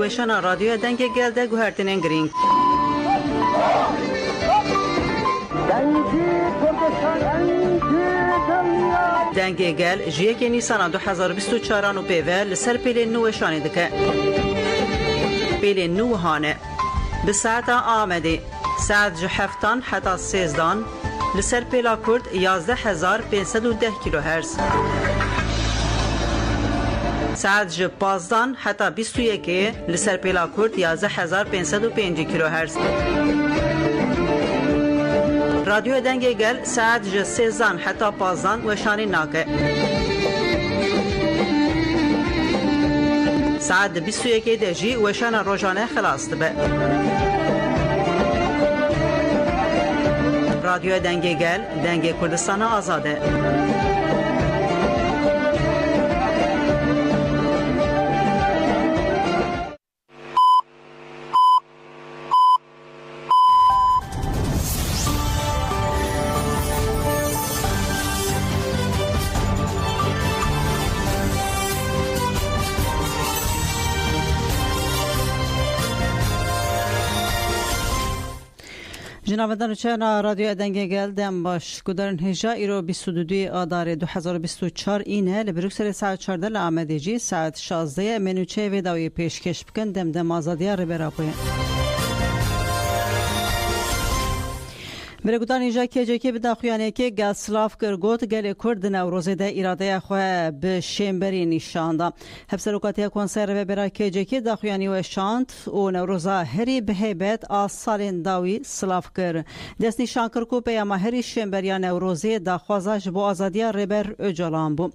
وشنا رادیو دنگ گلده گوهرتنین گرینگ دنگ گل جیک نیسان 2024 و پیوه لسر پیل نو شانی دکه پیل نو هانه به ساعت آمده ساعت جهفتان حتی 13 لسر پیلا کرد 11510 کیلوهرتز ساعت جه 15 حتی 21 لسر پیلا کرد 11505 کیلوهرتز رادیو دنگ گل ساعت جه 13 حتی 15 و شانی ناکه ساعت 21 دجی و شان روزانه خلاص به رادیو دنگ گل دنگ کردستان آزاده جنابدان چنا رادیو دنگ گل دم باش کدرن هجا ایرو 22 آذار 2024 اینه لبروکسل ساعت 14 لآمدجی ساعت 16 منوچه و داوی پیشکش بکن دم آزادی ربراپوی برگودان اینجا که به داخویانه که گل سلاف کرگوت گل کرد نوروز ده اراده خواه به شمبری نشانده هفسروکاتی کنسر و برای که داخویانی و شانت و نوروزا هری به هیبت آسالین داوی سلاف کر دست نشان کرکو پیاما هری شمبری نوروزی داخوازش با آزادی ربر اجالان بو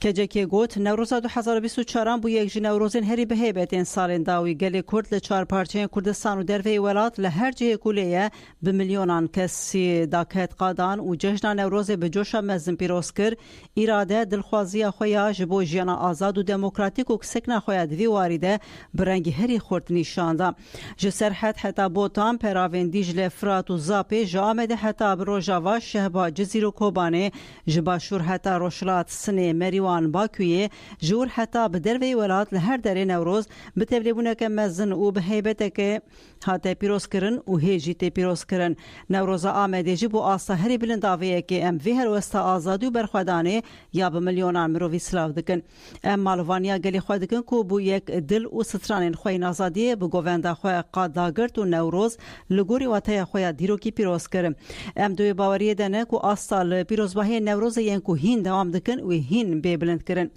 که گوت نوروز 2024 بو یک نوروزین هری به هیبت سالین داوی گلی کرد لچار پارچه کردستان و دروی ولات لهر جه کولیه به میلیونان کسی داکت قادان و جشن نوروز به جوش مزن پیروز کر اراده دلخوازی خویا جبو جیانا آزاد و دموکراتیک و سکن خویا دوی واریده برنگی هری خورد نشانده جسر حتی بوتان پراوین دیجل فرات و زاپی جامده حتی بروژاوا شهبا جزیرو کوبانه جباشور حتی روشلات سنه مریوان باکویه جور حتی به دروی ولات لهر دره نوروز به تبلیبونه که مزن و به هیبته که حتی پیروز کرن و هیجی تی پیروز کرن نوروز آمده جی بو آسا هری بلنداویه که ام وی هر وستا آزادی و برخوادانه یا به میلیونان مروی سلاو دکن ام مالوانیا گلی خواه دکن که بو یک دل و سترانین خواه آزادیه بو گوونده خواه قاداگرد و نوروز لگوری واتای خواه دیروکی پیروز کرن ام دوی باوریه دنه که آسا پیروز باهی نوروز ین که هین دوام دکن و هین بی بلند کرن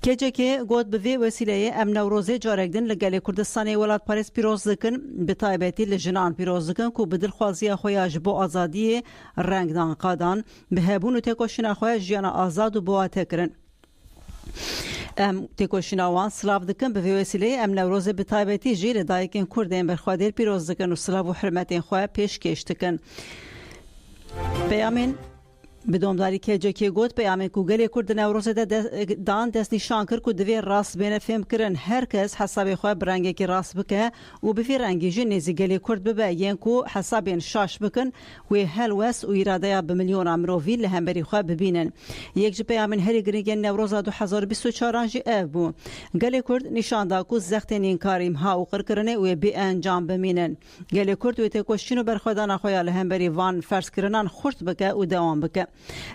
که گود به وی وسیله ام نوروزه جارگدن لگلی کردستانی ولات پاریس پیروز دکن به تایبتی لجنان پیروز دکن که به دلخوازی خویاج با آزادی رنگدان قادان به هبون و تکوشنا خویاج جیانا آزاد و بواته کرن ام تکوشناوان سلاف دکن به وسیله ام نوروز به تایبتی جیر دایکن کردین برخوادر پیروز دکن و سلاف و حرمتین خواه پیش کش دکن بیامین بدون داری که گوت پیام کوگل کرد نوروز دان دست نشان کرد که دوی راست بین فهم کرن هر کس حساب خواه برنگی که راست بکه و بفی رنگی جنیزی گلی کرد ببه ین کو حسابین شاش بکن و هلوس و اراده به میلیون امروی لهمبری خواه ببینن یک جی پیام هری گرینگ نوروز 2024 جی اف بو گلی کرد نشان دا کو زختین انکاریم ها و قرکرنه و بی انجام بمینن گلی کرد و تکوشینو برخودان خواه لهمبری وان فرض کرنان خورد بکه و دوام بکه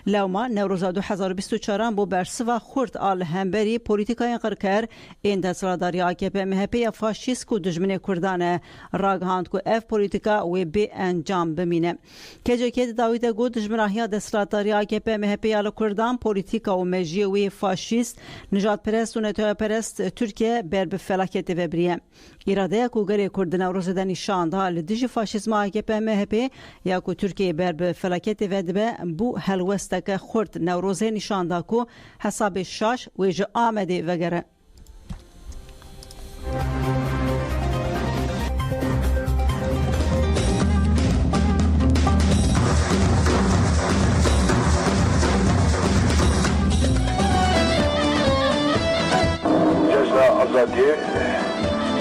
لوما نوروز 2024 بو برسوا خورد آل همبری پولیتیکای قرکر این دستراداری AKP MHP فاشیست کو دجمن کردانه راگهاند کو اف پولیتیکا و بی انجام بمینه که داوید گو دجمناهیا دستراداری AKP MHP آل کردان پولیتیکا و مجی و فاشیست نجات پرست و نتوی پرست ترکیه بر به فلاکت و بریه اراده کو گری کرد نوروز د نشان دا لدیج فاشیسم AKP MHP یا کو ترکیه بر به فلاکت و دبه بو هلوستک خورد نوروز نشان دا کو حساب شاش و ج آمده وگره آزادی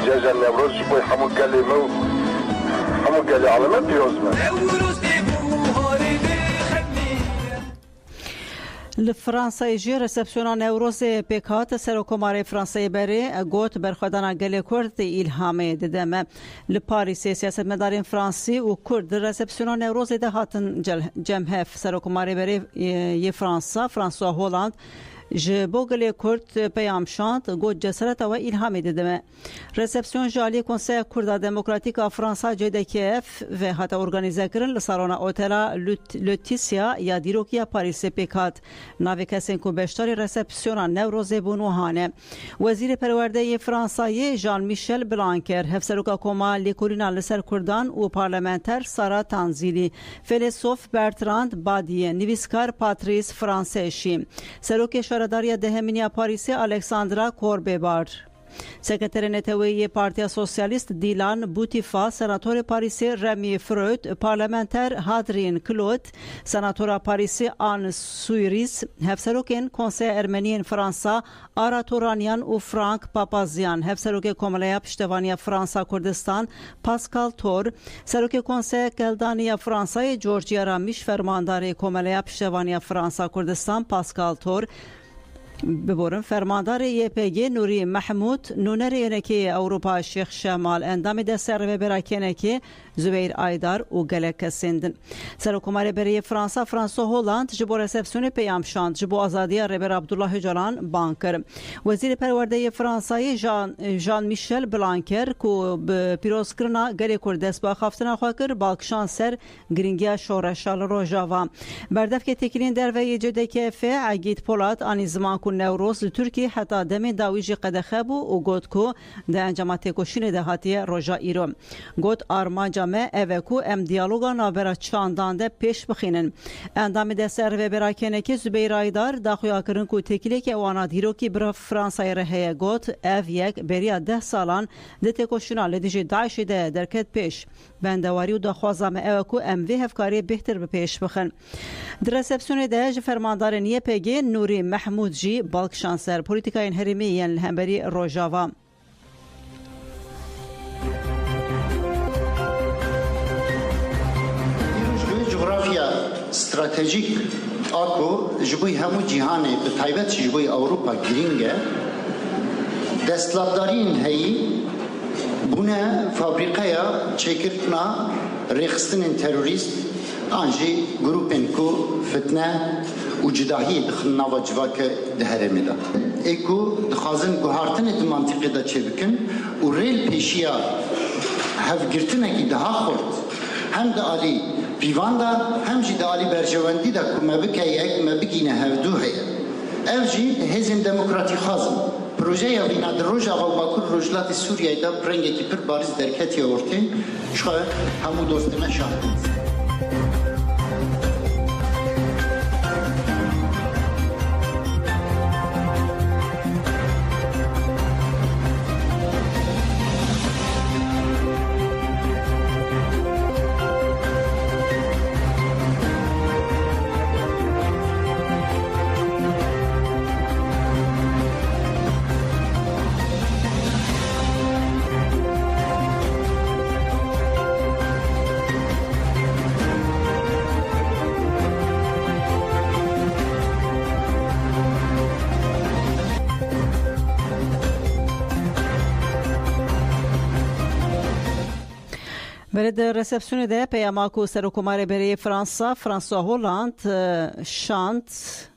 جزا نوروز بوی همون کلمه و همون کلمه علامت پیروز من لفرانسا جی رسپسیون نوروز پیکات سرکومار فرانسه بری گوت برخوادن گل کرد ایلهام ددم لپاریس سیاست مدارین فرانسی و کرد رسپسیون نوروز ده هاتن جمهف سرکومار بری ی فرانسا هولند جبوغل کرد پیام شانت گوت جسرت و ایلهام ددم رسپسیون جالی کنسای کرد دموکراتیک فرانسا جده کیف و هات ارگانیزه کرن لسالون اوتلا لوتیسیا یا دیروکیا پاریس پیکات ناوی کسین کو بشتاری رسپسیون نوروز بونوهانه وزیر پرورده فرانسایی ژان میشل بلانکر هفسروکا کوما لیکورینا لسر کردان و پارلمانتر سارا تانزیلی فیلسوف برتراند بادیه نویسکار پاتریس فرانسیشی سروک شهرداری دهمینیا پاریس الکساندرا کوربیبار سکرتر نتوی پارتیا سوسیالیست دیلان بوتیفا سناتور پاریس رمی فروید پارلمانتر هادرین کلوت سناتور پاریس آن سویریس هفسروکن کنسای ارمنیین فرانسا آراتورانیان و فرانک پاپازیان هفسروک کمالیا پشتوانی فرانسا کردستان پاسکال تور سروک کنسای کلدانی فرانسای جورجیا رامیش فرماندار کمالیا پشتوانی فرانسا کردستان پاسکال تور ببورن فرماندار YPG نوری محمود نونر ینکی اروپا شیخ شمال اندام دستر و براکنکی زبیر آیدار و گلک سندن سرکومار بری فرانسا هولند جبو رسپسیون پیام شاند جبو آزادی ربر عبدالله جلان بانکر وزیر پرورده فرانسایی ژان میشل بلانکر کو پیروز کرنا گلی کردس با خفتنا خواکر بالکشان سر گرینگیا شورشال روژاوا بردف که تکلین در وی جده کفه عگید پولاد آنی زمان کو نوروز ترکی حتی دم داویجی قدخه بو و گوت کو ده انجامات کشین دهاتی روژا ایرو گوت آرمان جامعه اوکو ام دیالوگا نابرا چاندانده پیش بخینن اندام دستر و براکنه که زبیر آیدار داخویا کرن کو تکیلی که وانا دیرو کی برا فرانسای رهیه گوت او یک بریا 10 سالان ده تکشینا لدیجی داعشی ده درکت پیش بندواری و دخوازام اوکو ام وی هفکاری بهتر به پیش بخن در رسپسیون ده فرماندار YPG نوری محمود جی بالک شانسر پولیتیکای هرمی ین همبری روژاوا جغرافیا استراتژیک آکو جبوی همو جهانی به تایبت جبوی اروپا گرینگه دستلابدارین هایی بونه فابریکایا چکرتنا ریخستن تروریست آنجی گروپن کو فتنه و جداهی دخلنا و جواک دهرمی دا ایکو دخوازن گوهارتن منطقه دا چه بکن و ریل پیشیا هفگرتنه که دها خورد هم دا آلی پیوان دا هم جی دا آلی برجواندی دا که مبکه یک مبکینه هفدو هیا او جی هزم دموکراتی خازم پروژه یا بینا در روژ آقا باکر روژلات سوریه دا برنگه که پر بارز درکتی آورتین شوه همو دوستمه شاهد برد رسپسیون ده پیاماکو سرکومار بری فرانسا هولند شانت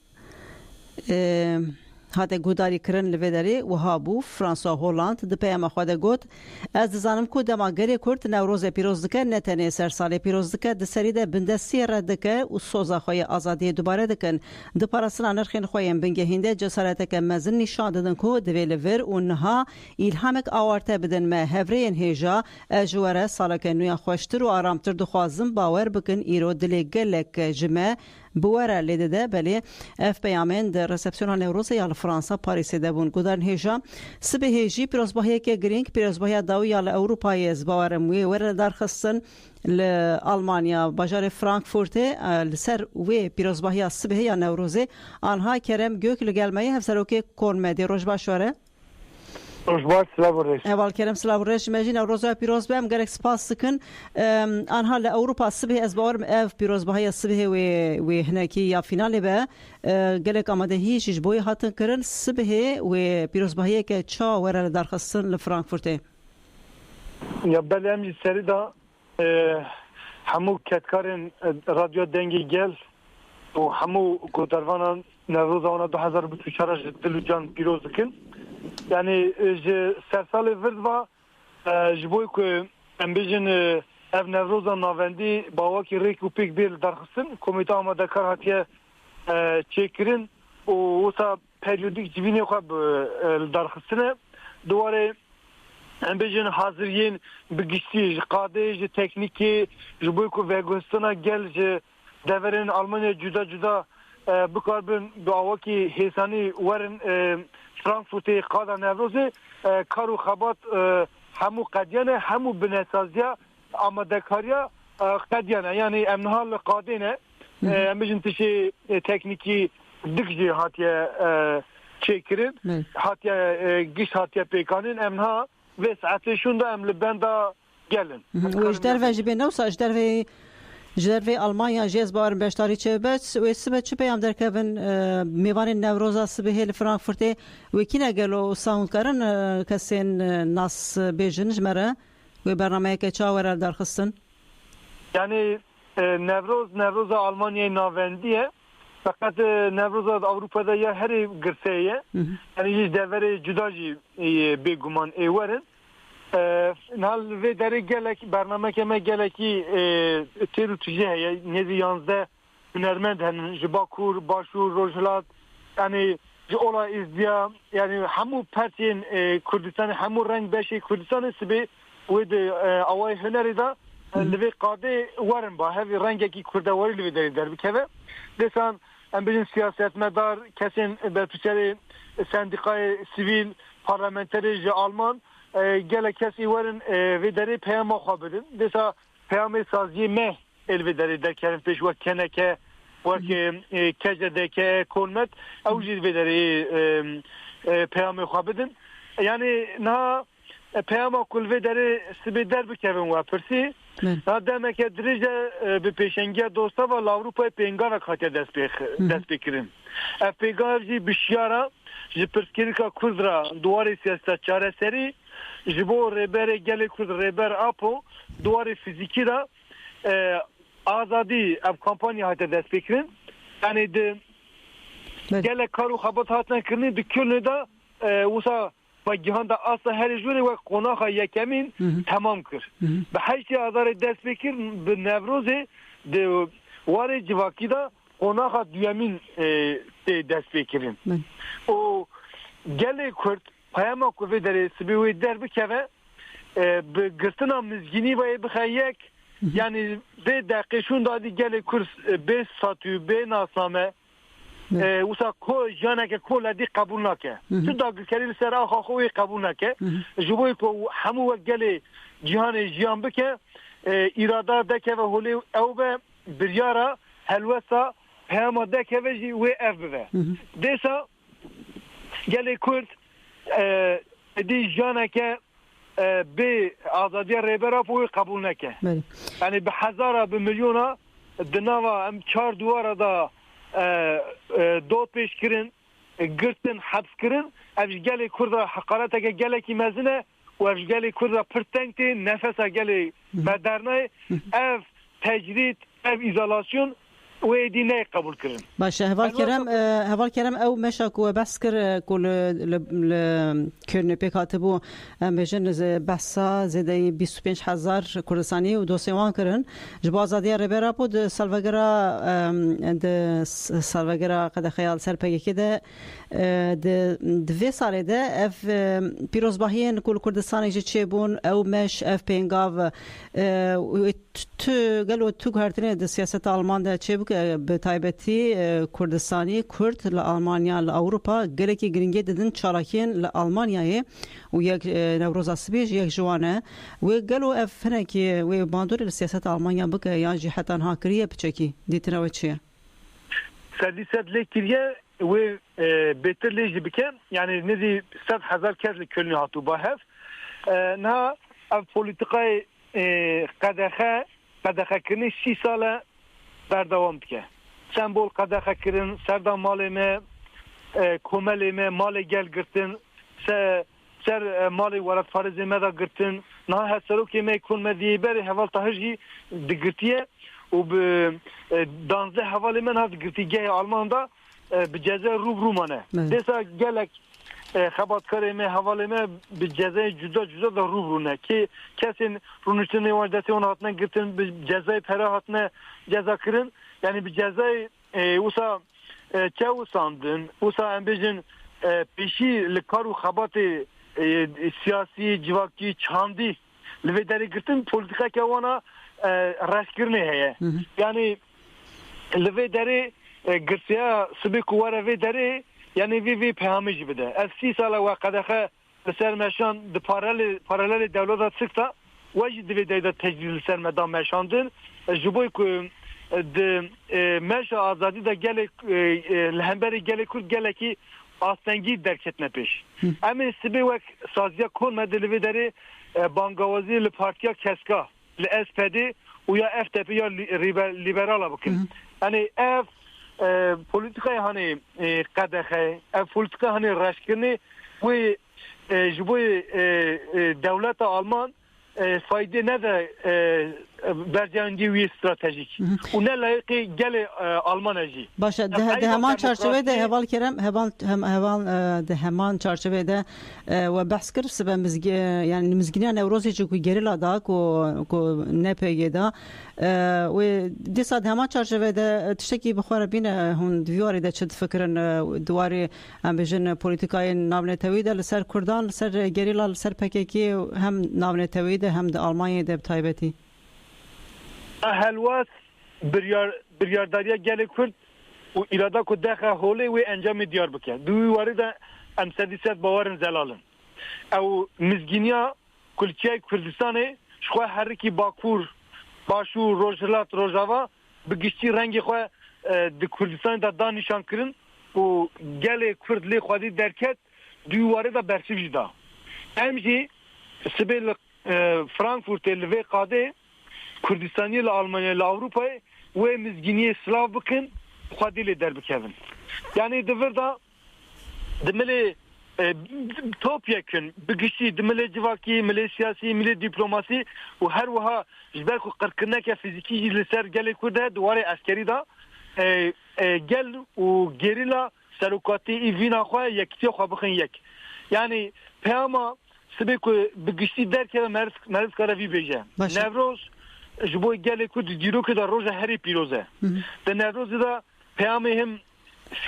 هات گوداری کرن لودری و هابو فرانسا هولند ده پیام خواده گود از زانم کو دماغری کرد نوروز پیروز دکه نتنه سر سال پیروز دکه ده سری ده بندسی رد دکه و سوزا خوی آزادی دوباره دکن ده پارسنا نرخین خویم بنگه هنده جسارت که مزن نشان دادن کو دویل ور و نها ایلهامک آورته بدن ما هفرین هیجا اجواره سالک نویا خوشتر و آرامتر دخوازم باور بکن ایرو دلی گلک جمع بواره لیده ده بله اف پیامین در رسپسیون نوروز یال فرانسا پاریس ده بون گودارن هیجا سبه هیجی پیروزباهی که گرینگ پیروزباهی داوی یال اروپایی از باور موی ور درخستن لألمانيا بجار فرانكفورت لسر و پیروزباهی سبه یا نوروز آنها کرم گوک لگلمه هفسروک کون مدی روش باشوره روزبار سلابورش اول کرم سلام ریش مجین روزا پیروز بهم گرک سپاس سکن آنها لأوروبا الصبح أسبوعهم اف پیروز بهای الصبح و هناکی یا فینال به گرک آماده هیچ جبوی هاتن کرن الصبح و پیروز بهای که چا ورا درخستن لفرانکفورت یا بله هم سری دا همو کتکارن رادیو دنگی گل و همو کودروانان نوروز آن 2024 دلو جان پیروز کن یعنی سرسال ورد و جبوی که ام بیجن اف نوروز ناوندی با وکی ریک و پیک بیل درخستن کمیته آماده کار هاتیه چیکرین و وسا پریودیک جبینی خواب درخستنه دواره ام بیجن حاضرین بگشتی قاده تکنیکی جبوی که وگوستنا گل دورین آلمانیا جدا جدا بکاربن با وکی حسانی ورن فرانکفورت قاده نوروزه کارو خبات همو قدیانه همو بنسازیا آماده کاریا قدیانه یعنی امنها قاده نه امجن تشی تکنیکی دکجی هاتیه چیکرین هاتیه گیش هاتیه پیکانین امنها و ساعتشون دا امل بندا گلن و اجدر و جبه نوسا اجدر جدرفی آلمانیا جز بارن بشتاری چه بس و سبب چه پیام در کبن میوان نوروز سبه هل فرانکفورت و کی نگلو ساوند کردن کسین ناس بیجنج مره و برنامه که چاور در خستن یعنی نوروز آلمانیا ناوندیه فقط نوروز اروپا دا یا هر گرسیه یعنی هیچ دور جداجی بگمان ایورن نال و در گلک برنامه که ما گلکی تیرو تجه نیزی 11 هنرمند هن جباکور باشور روجلات یعنی اولا ازدیا یعنی همو پرتین کردستان همو رنگ بشی کردستان سبی و ده اوای هنری دا لوی قاده ورن با هفی رنگی که کردواری لوی داری در بکوه دستان ام بجن سیاست مدار کسین به پچر سندیقای سیویل پارلمنتری آلمان گله کسی ورن ویداری پیام خوابیدن دسا پیام سازی مه الویداری در کردن پیش و کنکه وکی کجده که کلمت اوجید ویداری پیام خوابیدن یعنی نه پیام کل ویداری سبی در بکردن و پرسی نه دمه که دریجه به پیشنگی دوستا و لاوروپای پینگان کاتی دست بکرین پیگان جی بشیارا جی پرسکری که کرد را دواری سیاست چاره سری جبو ریبر گلی کرد ریبر اپو دواری فیزیکی را آزادی اب کمپانی هاته دست بکرین یعنی ده گلی کارو خبات هاتن کرنی ده کل دا وسا و جهان دا اصلا هر جوری و قناخ یکمین تمام کرد به حیث آزار دست بکر به نوروزه ده واری جواکی دا قناخ دویمین دست بکرین و گلی کرد پیام کوی در سبیوی در بکوه به گرتن مزگینی و بخیک یعنی به دقیقشون دادی گلی کرد به ساتو به ناسنامه وسا کو جانا که کل دی قبول نکه تو داغ کردن سر آخا خوی قبول نکه جوی کو همو گلی جهان جیان بکه اراده دکه و هولی او به بریارا هلوسا پیام دکه و جی و اف به دیسا گلی کرد دی جانا که به آزادی ریبرا پوی قبول نکه یعنی به هزارا به میلیونا دناوا ام 4 دواره دا دو پیش کرن گرتن حبس کرن افجگلی کرد حقارت که گلی کی مزنه و افجگلی کرد پرتنگتی نفس گلی بدرنه اف تجرید اف ایزولاسیون و ایدی نه قبول کردن باشه هوال کرم او مشاک و بس کر کل کرن پیکاتبو بجن بسا زده 25000 کردستانی و دوسیوان کرن جب آزادی ربرا بود سالوگرا قد خیال سر پیکی ده دوی ساله ده اف پیروزباهین کل کردستانی چه بون او مش اف پینگاو تو گلو تو کارتنه ده سیاست آلمان ده چه به تایبتی کردستانی کرد لآلمانیا لأوروپا گلکی گرینگی دادن چاراکین لآلمانیای و یک نوروز اسبیج یک جوانه و گلو افنه که و باندور سیاست آلمانیا بکه یا جهتان ها کریه بچکی دیتناوی چیه؟ سردیست لیکریه و بهتر ليجي بكم يعني ندي 100,000 كاس لكلني هاتو باهف نها البوليتيكاي قدخه كرني 6 ساله بردوام بکه سمبول قدخه کرن سردان مال ما کومل ما مال گل گرتن سر مال ورد فرض ما دا گرتن نه هسرو که ما کن مدی بر حوال تهجی دگرتیه و به 12 حوال من هست گرتیگه آلمان دا بجزه رومانه دیسا گلک خبرکار ما حواله ما به جزای جدا در روبرونه که کسی رونشتن واجدتی اون هاتنه گرتن به جزای پره هاتنه جزا کرن یعنی به جزای اوسا چه اوساندن اوسا امبیجن پیشی لکار و خبات سیاسی جواکی چاندی لوی داری گرتن پولیتیکا که وانا رش کرنه هیه یعنی لوی داری گرتیا سبی کواره وی داری یعنی وی پیامش بده از 30 سال و قدخه لسر مشان د پارالل دولت سکتا وجد وی د تجلیل لسر مدام مشاندن جبوی کو د مش آزادی د گل لهمبر گل کول گل کی آستنگی درکت نپیش امین سبی وک سازیا کون مدلوی داره بانگوازی ل پارتیا کسکا ل اس پی دی و یا اف تی پی یا لیبرال بکن یعنی اف پولیتیکای هانی قدخه پولیتیکا هانی رشکنی و جبوی دولت آلمان فایده نده برجاندی وی استراتژیک و نه لایقی گل آلمان اجی باشه ده همان چارچوبه ده حوال کرم ده همان چارچوبه ده و بحث کرد سبب مزگ یعنی مزگینی نوروزی جو گریلا دا کو نپیگه دا و دی صد همان چارچوبه ده تشکی بخوره بین هون دیواری ده چه فکرن دواری ام بجن پولیتیکای نامنتوی ده لسر کردان لسر گریلا لسر پککی هم نامنتوی ده هم ده آلمانی ده بتایبتی هلواس بریارداری گل کرد و اراده کو داخل هولی و انجام دیار بکه دوی وارد امسدیست باورن زلالن او مزگینیا کلچه کردستان شخواه حرکی باکور باشو روجلات روجاوا بگشتی رنگی خواه د کردستان دا دانشان کرن و گل کرد لی خوادی درکت دوی وارد برسیوی دا همجی سبیل فرانکفورت لوی قاده کردستانی لآلمانیا لأوروپا و مزگینی سلاف بکن خودی لی در بکن یعنی دوردا دملی توپیه کن بگشتی دملی جواکی ملی سیاسی ملی دیپلوماسی و هر وها جبر کو قرقنه که فیزیکی لسر گل کرده دواره عسکری دا گل و گریلا سلوکاتی ایوینا خواه یکتی خواه بخن یک یعنی پیاما سبی که بگشتی در که مرز کاروی بیجه نوروز جبوی گله کود دیرو که در روز هری پیروزه در نوروز دا پیامی هم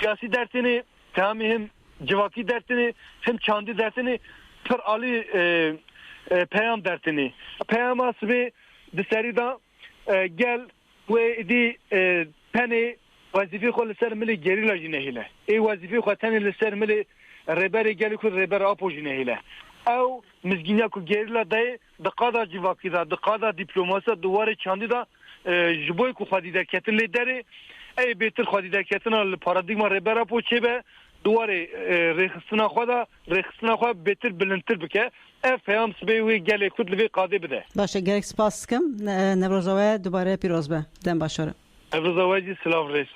سیاسی درتینی پیامی هم جواکی درتینی هم چاندی درتینی پر عالی پیام درتینی پیام اسبی دسری دا گل و دی پنی وظیفه خود لسر ملی گریلا جنهیله ای وظیفه خود تنی لسر ملی ربر گلی کود ربر آپو جنهیله او مزگینیا کو گریلا دای دقادا جواکی دا دقادا دیپلوماسی دواره چاندی دا جبوی کو خودی درکتن لیدره ای بهتر خودی درکتن پارادایگما ربر پوچه به دواره رخصتنا خود بهتر بلندتر بکه اف هم سبی وی گلی کود لوی قاده بده باشه گرک سپاس کم نوروزاوی دوباره پیروز به دم باشاره نوروزاوی جی سلاف ریس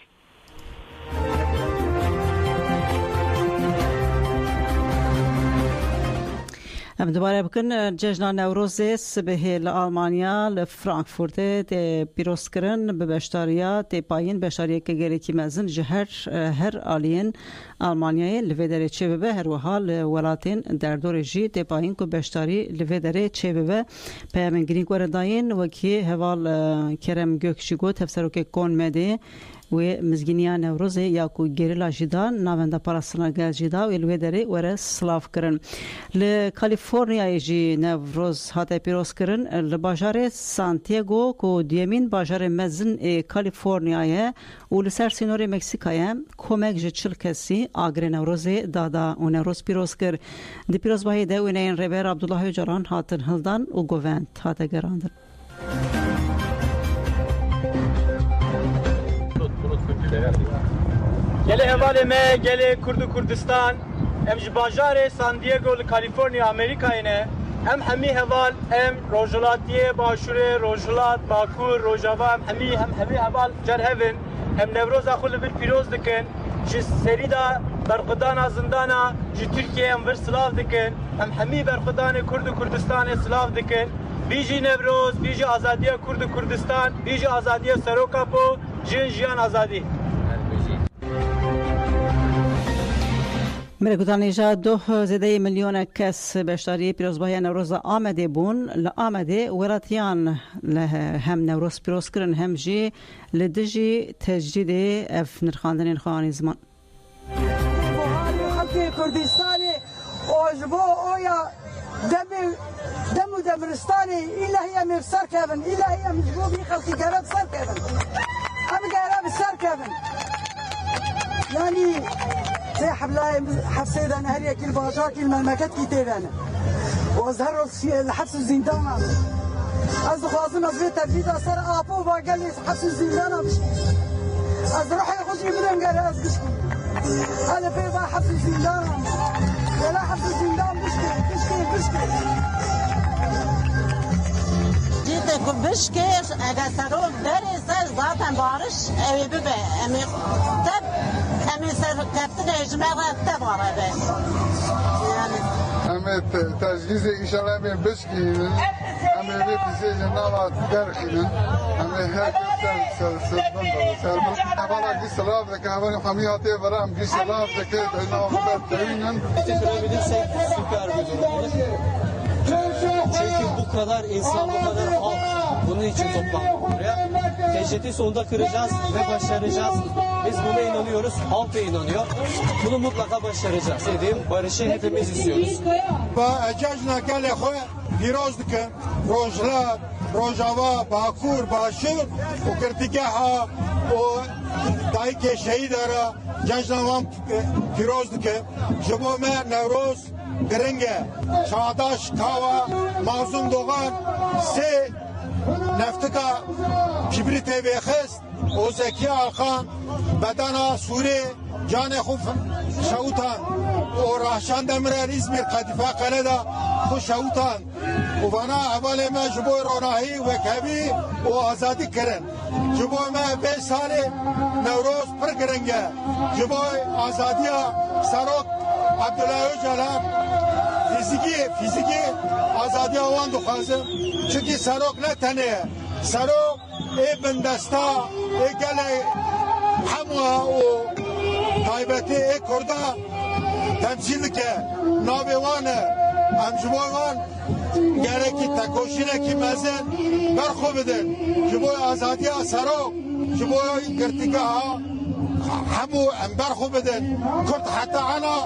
ام دوباره بکن جشن نوروز سبه لآلمانیا لفرانکفورت پیروز کرن به بشتاریا تی پایین بشتاریا که گری کی مزن جهر هر آلین آلمانیای لودره چه به هر وحال ولاتین در دور جی تی پایین کو بشتاری لودره چه به پیام گرینگ ورداین و کی حوال کرم گوکشیگو تفسیرو که کون مده و مزگینیا نوروز یا کو گریلا جدا ناوندا پاراسنا گل جدا و الودره ور سلاف کرن ل کالیفرنیا جی نوروز هات پیروز کرن ل بازار سانتیاگو کو دیمین بازار مزن کالیفرنیا و ل سر سینور مکسیکا کومک ج چل کسی اگر نوروز دادا و نوروز پیروز کر دی پیروز باید و نین ربر عبدالله جران هاتن هلدان و گووند هات گراندن Gele hevale me gele Kurdu Kurdistan em ji bajare San Diego li Kaliforniya Amerikayê em hemî heval em rojhilatiyê başûrê rojhilat Bakur Rojava em hemî heval cerhevin em Newroza xwe li vir pîroz dikin ji serîda berxwedana zindana ji Tirkiye em vir silav dikin em hemî berxwedanê Kurdu Kurdistanê silav dikin bî jî Newroz bî jî azadiya Kurdu Kurdistan bî jî azadiya Serokapo jin jiyan azadî. مرگوتانیجا 2 میلیون کس بشتاری پیروزبایی نوروز آمده بون لآمده وراتیان هم نوروز پیروز کرن هم جی لدجی تجدید اف نرخاندن خانه زمان خلقی کردستانی اوجبو اویا دمرستانی الهی امیر سر کبن الهی امجبو بی خلقی گرد سر کبن هم گرد سر کبن يعني زي حبلاي حفصيد انا هريا كل بازار كل مملكات كتيبانا وازهروا الحبس الزندان از خوازم از بيت تبديد اثر ابو باقال لي حبس الزندان بشكي از روحي يخش يمرم قال از بشكي انا في بقى حبس الزندان ولا حبس الزندان بشكي جيت بشكي اگه سرم داري سر ذاتن بارش اوي ببه امي تب امي سر كابتن اجماع تباره به يعني امي تجهيز انشاء امي بشكي امي بيتي جنابات درخين امي هيك سر بلا دي سلاف ده كمان حمياتي برام دي سلاف ده كده انا مبتعين Süper bir durum. Çünkü bu kadar insan, bu kadar halk bunun için toplandık buraya. Tecrütü sonunda kıracağız ve başaracağız. Biz buna inanıyoruz, halk da inanıyor. Bunu mutlaka başaracağız. Dediğim barışı hepimiz istiyoruz. Cajna gele xoy piroz dikin, rojlar, rojava, bakur, başur, o kirtikaha, o dayke şehid ara, cajna vam piroz dikin. Jibo me Newroz Gringe, Çağdaş, Kava, Mazlum Doğan, Se, Neftika, Kibrite ve Xist, O Zeki Alkan, Bedana, Suri, Cane Xuf, Şavutan, O Rahşan Demirer, İzmir, Kadife Kaleda, Xu Şavutan, O bana evaleme Jiboy Ronahi ve Kebi, O Azadi Kirin. Jiboy me 5 sali Newroz Pır Gringe, Jiboy Azadiya, Sarok, Abdullah Öcalan, fiziki azadi avan dukhazım. Çünkü Sarok ne tanıyor? Sarok bendesta, gele hamwa o taybeti Kurda temsil ke nabevanı amjbovan gerekli takoşine ki mezen berxo bedin. Jiboy azadiya Sarok, jiboy girtikaha همو انبر خوب بدن کرد حتی انا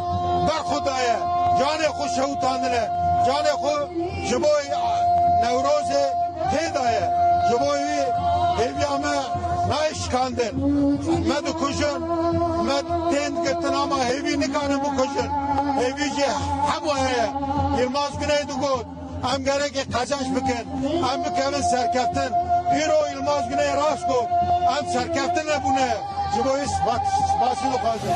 بر خدایه جان خو شوتانه جان خو جبوی نوروز هدایه جبوی هیویامه نایشکاندن مد کشن مد تند گتن ama hevi nikanı bu kuşun hevici همو هیا Yılmaz Güney dugut am gerek kazanç bikin am bikemin serkeftin Hiro Yılmaz Güney rasko am serkeftinle bu ne Jibois basını fazla.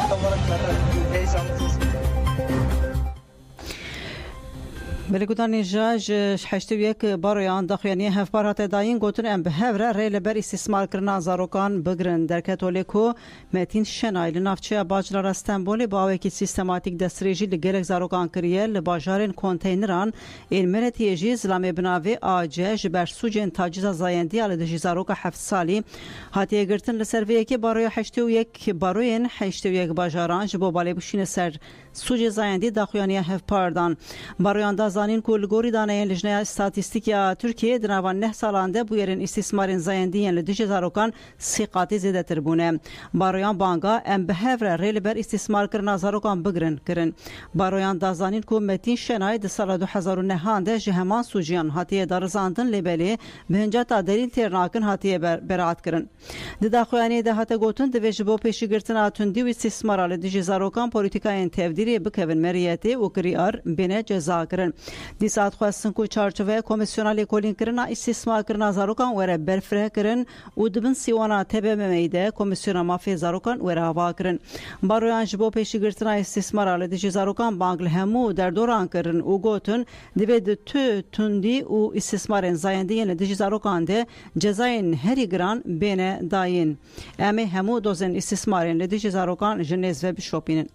بلگودانی جاج حشتویک بارویان دخیانی هفبارات داین گوتن ام بهوره ریل بر استثمار کرنا زاروکان بگرن در کاتولیکو متین شنایل نافچه باجلار استانبول با اوکی سیستماتیک دستریجی لگرک زاروکان کریه لباجارن کنتینران الملتی جیز لامه بناوی آجه جبر سوجن تاجیز زایندی على دجی زاروکا 7 سالی هاتیه گرتن لسرویه که باروی حشتویک باروین حشتویک باجاران جبو بالی بشین سر سوج زایندی دخیانی هفپاردان بارویان زانین کولگوری دانه لجنه استاتستیکیا ترکیه درنوان 9 سالانده بو yerin istismarın zayendiyên li dijî zarokan sîqatî zêdetir bûne. Baroyan banga em bi hevre rê li ber istismarkirina zarokan bigirin kirin. Baroyan da zanîn ku Metin Şenay di sala 2009 de ji heman sûciyan hatiye darizandin lêbelê bi hinceta delîl têrnakin hatiye beraat kirin. Di daxuyaniyê de hate gotin divê ji bo pêşîgirtina tundî û istismara li dijî zarokan polîtikayên tevdîrê bikevin meriyetê û kirîar bêne ceza kirin. دی ساعت خواستن کو چارچوه کمیسیونال کولین کرنا استثمار کرنا زاروکان وره برفره کرن و دبن سیوانا تبه ممیده کمیسیونا مافی زاروکان وره هوا کرن بارویان جبو پیشی گرتنا استثمار آل دیجی زاروکان بانگل همو در دوران کرن و گوتن دبید تو تندی و استثمار زایندین دیجی زاروکان ده جزاین هری گران بین داین امی همو دوزن استثمارین دیجی زاروکان جنیز و بشوپینن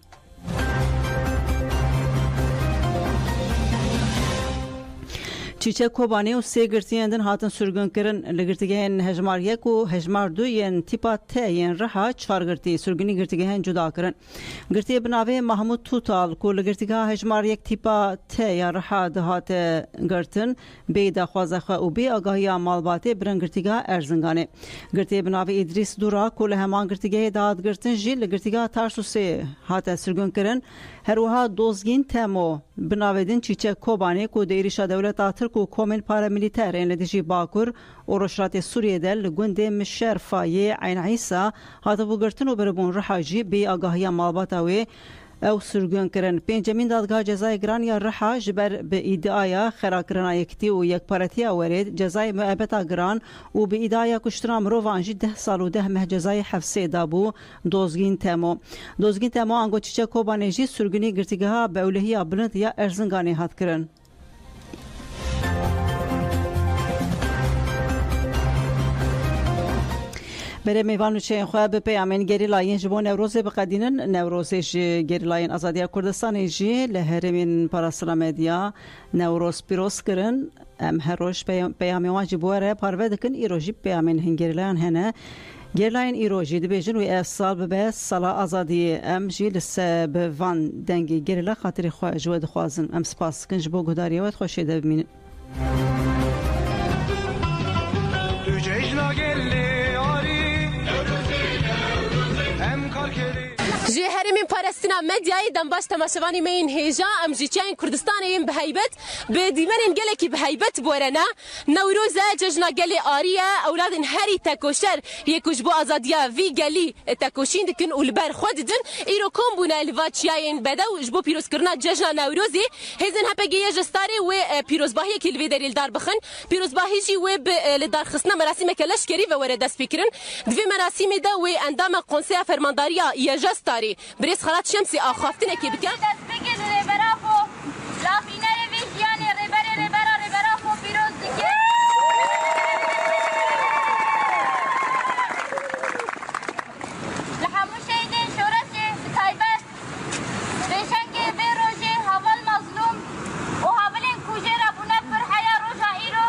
چیچه کوبانی و سه گرتیاندن هاتن سرگن کرن لگرتگهن هجمار یک و هجمار دو ین تیپا ته ین رها چار گرتی سرگنی گرتگهن جدا کرن گرتی بناوه محمود توتال کو لگرتگه هجمار یک تیپا ته ین رها دهات گرتن بی دخوازخه و بی آگاهی مالباته برن گرتگه ارزنگانه گرتی بناوه ادریس دورا کو لهمان گرتگه داد گرتن جی لگرتگه تارسو سه هات سرگن کرن هروها دوزگین تمو بناودین چیچه کوبانی کو دیریشا دولت ترک و کومن پاراميليتار ان لديجي باكور ورشرات سوريا دل گوند مشر فاي عين عيسى هذا بوغرتن بربون رحاجي بي آگاهي مالباتاوي او سرگن کرن پنجمین دادگاه جزای گران یا رحا جبر به ایدایا خراکرنا یکتی و یک پارتی ورید جزای معبتا گران و به ایدایا کشتنا مروانجی 10 سال و 10 ماه جزای حفظه دابو دوزگین تمو انگو چیچه کوبانیجی سرگنی گرتگاه به اولهی بلند یا ارزنگانی هات کرن بره میوان چه خو به پیامن گریلاین جبون نوروز بقدینن نوروزش گریلاین آزادی کردستان جی لهرمین پاراسلا مدیا نوروز پیروز کرن ام هروش پیام واجبوره پرود کن ایروجی پیامن هنگریلان هنه گریلاین ایروجی دبیجن و افسال به سالا آزادی ام جی لسه وان دنگی گریلا خاطر خو جود خوازن ام سپاس کن جبو گداری و خوشی دبین جی هرمین پارستنا مدیای دنباش تماشاوانی مین هیجا ام جی چین کردستان این بهیبت به دیمن گله کی بهیبت بورنا نوروز جشن گله آریه اولاد هری تکوشر یکوش بو آزادیا وی گلی تکوشین دکن اولبر خوددن ایرو کم بونه لواچیاین بده و جبو پیروز کرنا جشن نوروزی هزن هپگی جستاری و پیروز باهی کی لوی دریل دار بخن پیروز باهی جی و لدار خصنا مراسم کلش کری و ورده سپیکرن دوی مراسم ده و اندام قنصه فرمانداریا یجستاری بريس خلات شمسي اخافتنا كي بكا تسبيك ريبرافو لا فينال فيزياني ريبرافو بيروز ديكي لحمو شيدين شورتي بتايبات بيشنكي بيروجي هوا المظلوم وهابلين كوجيرا بنفر حياة روجا ايرو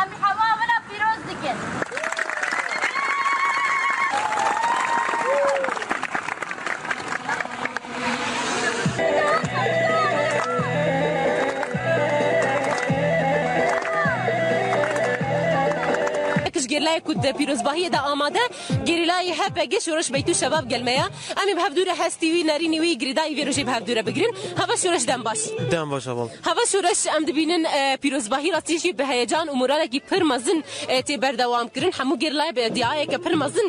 ام الحوا ولا بيروز ديكي گریلای کود پیروز باهی دا آماده گریلای هپگه شورش بیتو شباب گلمیا امی به هفدور هستیوی نرینی وی گریدای ویروجی به هفدور بگیرن هوا شورش دم باش اول هوا شورش ام دبینن پیروز باهی راتیجی به هیجان و مورالکی پرمزن تی بردوام کرن همو گریلای به دیای که پرمزن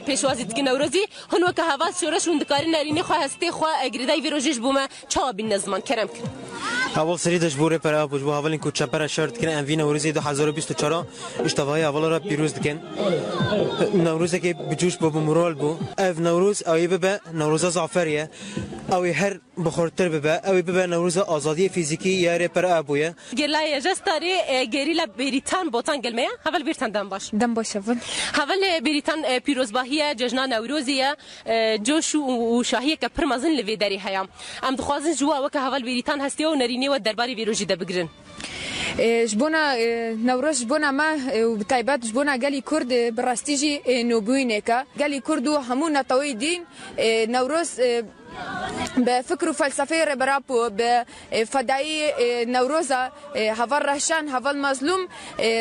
پیشوازی دک نوروزی هنو که هوا شورش وندکاری نرینی خو هستی خو گریدای ویروجیش بوما چا بین نظمان کرم کن اول سری دشبوره پر ابوج بو اولین کو چپر شرط کنه ام وی نوروزی 2024 اشتباهی اول را پیروز دکن نوروز که بجوش بو مورال بو اف نوروز او به نوروز زعفریه او هر بخورتر به او به نوروز آزادی فیزیکی یاره پر ابویه گلای جستاری گریلا بریتان بوتان گلمه اول بریتان دم باش اول بریتان پیروز باهی جشن نوروزیه جوش و شاهیه که پرمزن لوی دری هيام ام دخوازن جوا وک اول بریتان هستی و نرینی و درباری ویروجی ده بگرن جبونا نوروز جبونا ما وبتايبات جبونا قالي كرد براستيجي نوبوينيكا قالي كردو همونا طوي دين نوروز بفكر وفلسفه ربرابو بفدائي نوروزا هوا الرهشان هوا المظلوم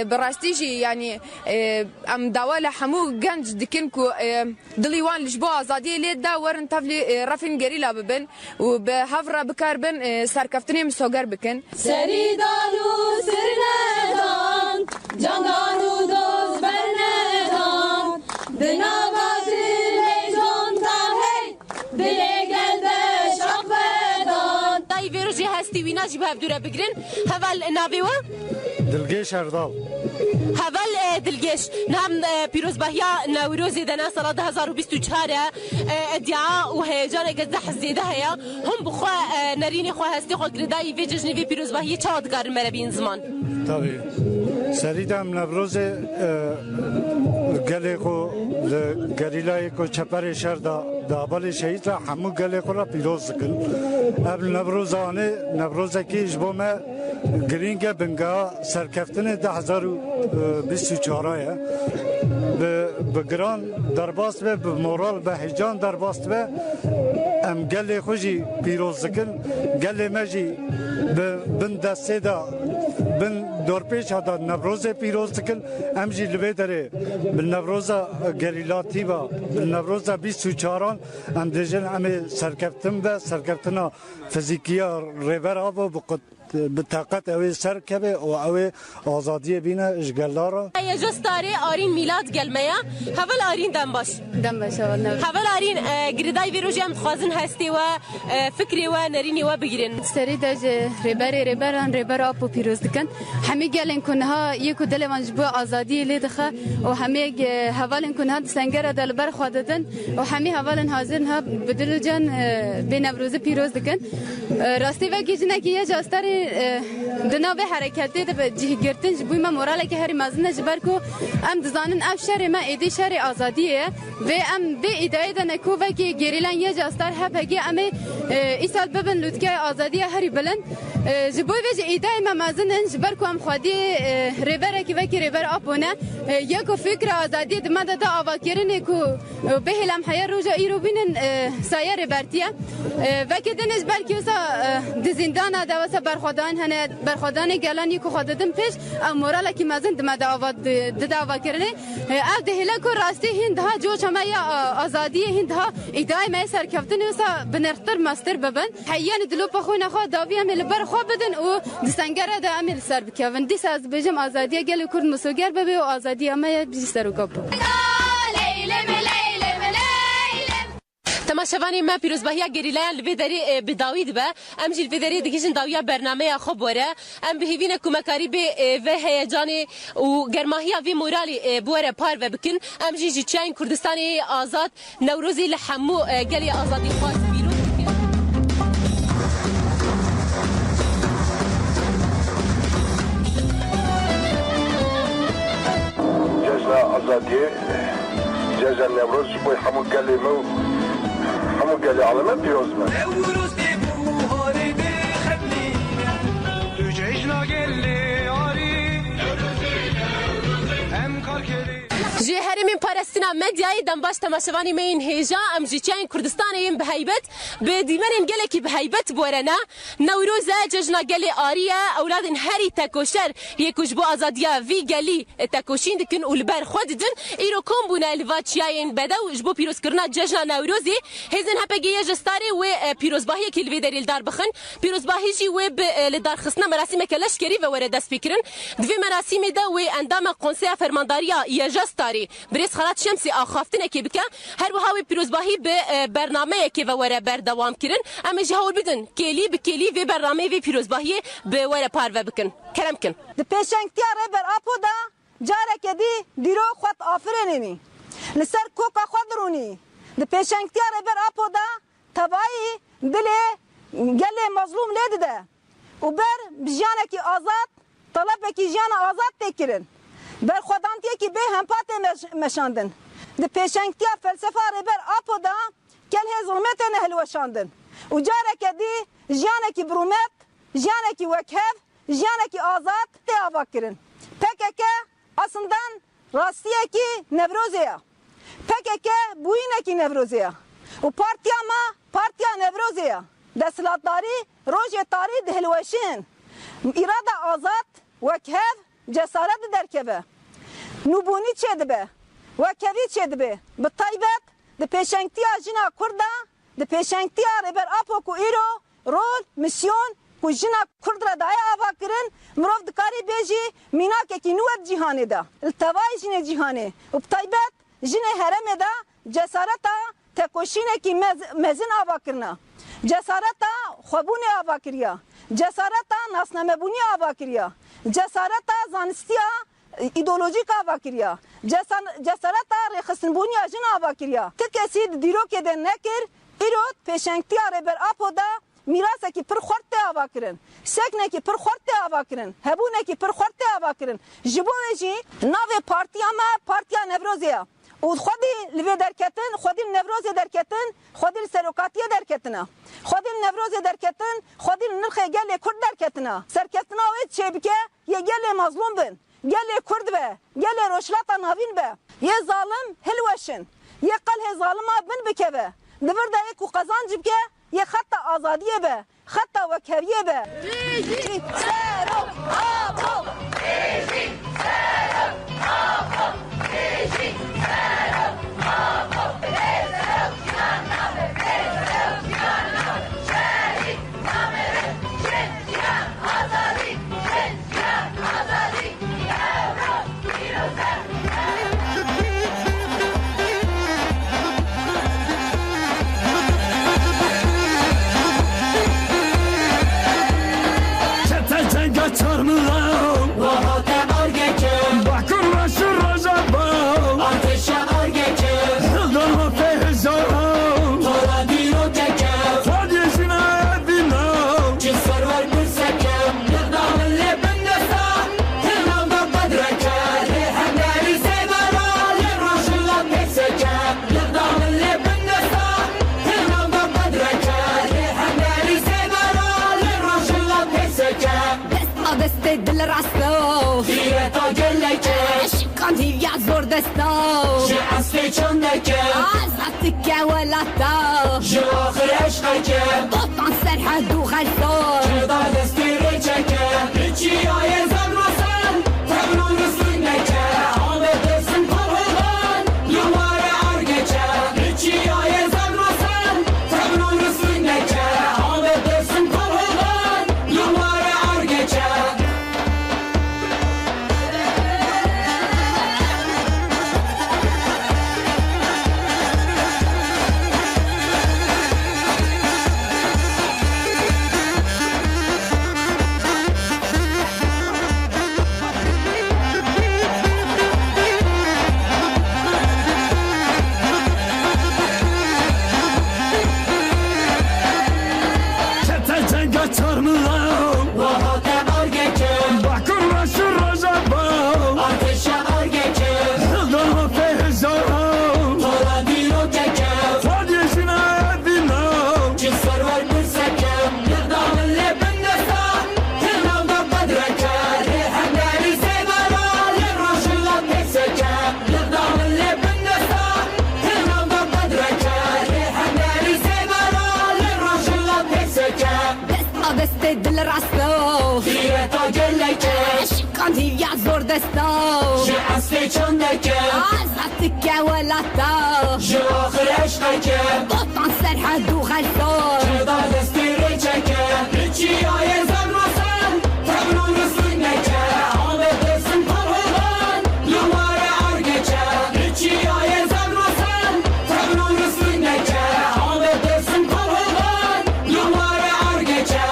براستيجي يعني ام دواله حمو جنج دكنكو دليوان لجبو ازادي ليدا ورن تفلي رافين جريلا ببن وبهفرا بكاربن سركفتني مسوغر بكن سريدانو سرنادان جانغانو دوز برنادان دنابازي ليجون تاهي دلي ویروژی هستی وینا ناجی به دوره بگیرن هول ناوی و دلگیش اردال هول دلگیش نام پیروزباهیا نوروزی دنا سال 2024 ادعا و هیجان گزح زیده هیا هم بخوا نرینی خو هستی خو گردای وی جشنوی پیروزباهی چاد کار مربین زمان طبعا سریدم نوروز گله کو گریلای کو چپر شهر دا بال شهید همو گله کو را پیروز کن اب نوروز کی جبومه گرینگ بنگا سرکفتن 2024 به گران درباست به مورال به هیجان درباست به ام گله خوشی پیروز کن گله مجی به بن دسته دا بن دور پیش هدا نوروز پیروز کن ام جی لبه داره به نوروز گریلاتی با به نوروز 24 ام دیجن ام سرکفتن و سرکفتنا فیزیکیا ریور آب بقد بطاقت اوی سرکبه و اوی آزادی بینه اشگلدارا ای جستاری آرین میلاد گلمیا هول آرین دنباش هول آرین گردای ویروژی هم خوازن هستی و فکری و نرینی و بگیرن سری داج ریبر آپو پیروز دکن همه گلن کنها یکو دل منجبو آزادی لیدخه و همه حوالن کنها سنگر دل بر خوددن و همه حوالن حاضرن ها بدل جان به نوروز پیروز دکن راستی و گیجنه که یه جاستاری دنا به حرکتی ده جهگرتن جبوی ما موراله که هری مازن جبر کو ام دزانن اف شهر ما ایدی شهر آزادیه و ام به ایدای ده نکو و که گریلان یه جاستار هپگی ام ایسال ببن لودکه آزادیه هری بلند جبوی وجه ایدای ما مازن جبر کو ام خودی ریبر کی و کی ریبر آپونه یکو فکر آزادی ده ماده ده آواکرینه کو به هلم حیا روزا ایرو بینن سایه ریبرتیه و که دنش برکیوسا دزیندانا ده واسه برخودان هنه برخودان گلانی کو خوددم پیش ام موراله کی مازن ده ماده آوا ده آواکرینه اف ده هلا کو راستی هند ها جو چما یا آزادی هند ها ایدای ما سرکفتن واسه بنرتر ماستر ببن حیان دلو بخونه خو داوی ام لبر خو بدن او دسنگره ده ام سر بکون دیس از بجم آزادی گل کرد مسوگر ببی و آزادی ما بی سر کپ تماشاوانی ما پیروزباهی گریلان لبیداری بداوید به ام جیل بداری دیگه داویا برنامه خوب وره ام بهیوین کمکاری به و هیجانی و گرماهی و مورالی بوره پار و بکن ام جی چین کردستانی آزاد نوروزی لحمو گلی آزادی خاص بیرون جشن آزادی جشن نوروز بوی همو گلی مو همو گلی عالمه پیروز من نوروز دیبو هاری بخبلی تو جشن گلی آری هم کار کردی جی هرمین پارستینا مدیای دنباش تماشاوانی مین هیجا ام جی چین کردستانیم به هیبت به دیمنین گله کی به هیبت بورنا نوروز جشن گلی آریه اولادن هری تکوشر یکوش بو آزادیا وی گلی تکوشین دکن اول بر خوددن ایرو کم بونا لواچیاین بدو جبو پیروز کرنا جشن نوروزی هزن هپگی جستاری و پیروزباهی کی لوی دریل دار بخن پیروزباهی جی و لدار خصنا مراسم کلش کری و ورد دست فکرن دوی مراسم ده و اندام قنصه فرمانداریا یجستاری بریز خلات شمسی آخافتنه که بکن هر وهاوی پیروزباهی به برنامه که وره بردوام کرن اما جهول بدن کلی بکلی و برنامه و پیروزباهی به وره پارو بکن کرم کن د پیشنگتیا ریبر آپو دا جاره که دی دیرو خود آفرینی لسر کوکا خود رونی د پیشنگتیا ریبر آپو دا تبایی دلی گلی مظلوم لید ده و بر بجانه که آزاد طلب که جانه آزاد تکرن بر خودانتیه که به هم پات مشاندن د پیشنگتیا فلسفه ریبر آپو دا کل ظلمت نهلوشاندن و جاره که دی جانه که برومت جانه که وکهف جانه که آزاد تیاوا کرن پکه aslında راستیه که نوروزیه پکه بوینه که نوروزیه و پارتیا نوروزیه دستلاتداری روژ تاری دهلوشین اراده آزاد وکهف جسارت درکبه نوبونی چه دبه وکوی چه دبه به طیبت ده پیشنگتیا جنا کرده ده پیشنگتیا ریبر آپو کو ایرو رول میسیون کو جنا کرد را دای آوا کرن مروف دکاری بیجی مینا که کی نوت جهانی ده التوای جن جهانی و طیبت جن حرم ده جسارتا تکوشینه کی مزن آوا کرنا جسارتا خوبون آوا کریا جسارت ناسنامه بونی آوا کریا جسارت زانستیا ایدئولوژیک آوا کریا جسارت رخصن بونی آجن آوا کریا که کسی دیرو که دن نکر ایرود پیشنگتی آره آپو دا میراث کی پر خورت آوا کرن سکنه کی پر خورت آوا کرن هبونه کی پر خورت آوا کرن جبو وجی ناو پارتیا ما پارتیا نوروزیا و خودی لوی درکتن خودی نوروز درکتن خودی سروکاتی درکتنا خودی نوروز درکتن خودی نرخ گل کرد درکتنا سرکتنا و چه بکه یه گل مظلوم بن گل کرد به گل روشلاتا ناوین به یه ظالم هلوشن یه قل ظالما بن بکه به دور ده کو قزانج بکه یه خط آزادیه به خط وکریه به رژیم سرو آبو رژیم سرو آبو رژیم سرو آبو رژیم شهید نامه شهید آزادی شهید آزادی یارو پیروزه Çarmılar Vahat argeke Bakır raşır rajaba Ateşe argeke Hıldan hafe hezara Tora diro teke Fadiyesine edina Cisar var bir sekem Yıldamın lebindesa Hıldan kadreke Lehemleri sevara Lerroşulla pesekem Yıldamın lebindesa Hıldan kadreke Lehemleri sevara Lerroşulla pesekem دست دل راستا دیره تا گلکه عشقان دیگه زور دستا جه اصلی چندکه آزادی که ولاتا جه آخر عشقکه بطان سرحد و غلطان جه دا دستی ریچکه ریچی های زن روسن تبرون رسوی نکه آمه دستن پرهلان یوار ارگکه ریچی های زن روسن تبرون رسوی نکه آمه دستن پرهلان یوار ارگکه Çarmılar Vahat argeke Bakır raşır rajaba Ateşe argeke Hıldan hafe hezara Tora diro teke Fadiyesine edina Cisar var bir sekem Yıldamın lebindesa Hıldan kadreke Lehemleri sevara Lerroşulla pesekem Yıldamın lebindesa Hıldan kadreke Lehemleri sevara Lerroşulla pesekem دست دل راستا دیره تا گلکه عشقان دیگه زور دستا جه اصلی چندکه آزادی که ولاتا جه آخر عشقکه بطان سرحد و غلطان جه دا دستی ریچکه ریچی های زن روسن تبرون رسوی نکه آمه دستن پرهلان یوار ارگکه ریچی های زن روسن تبرون رسوی نکه آمه دستن پرهلان یوار ارگکه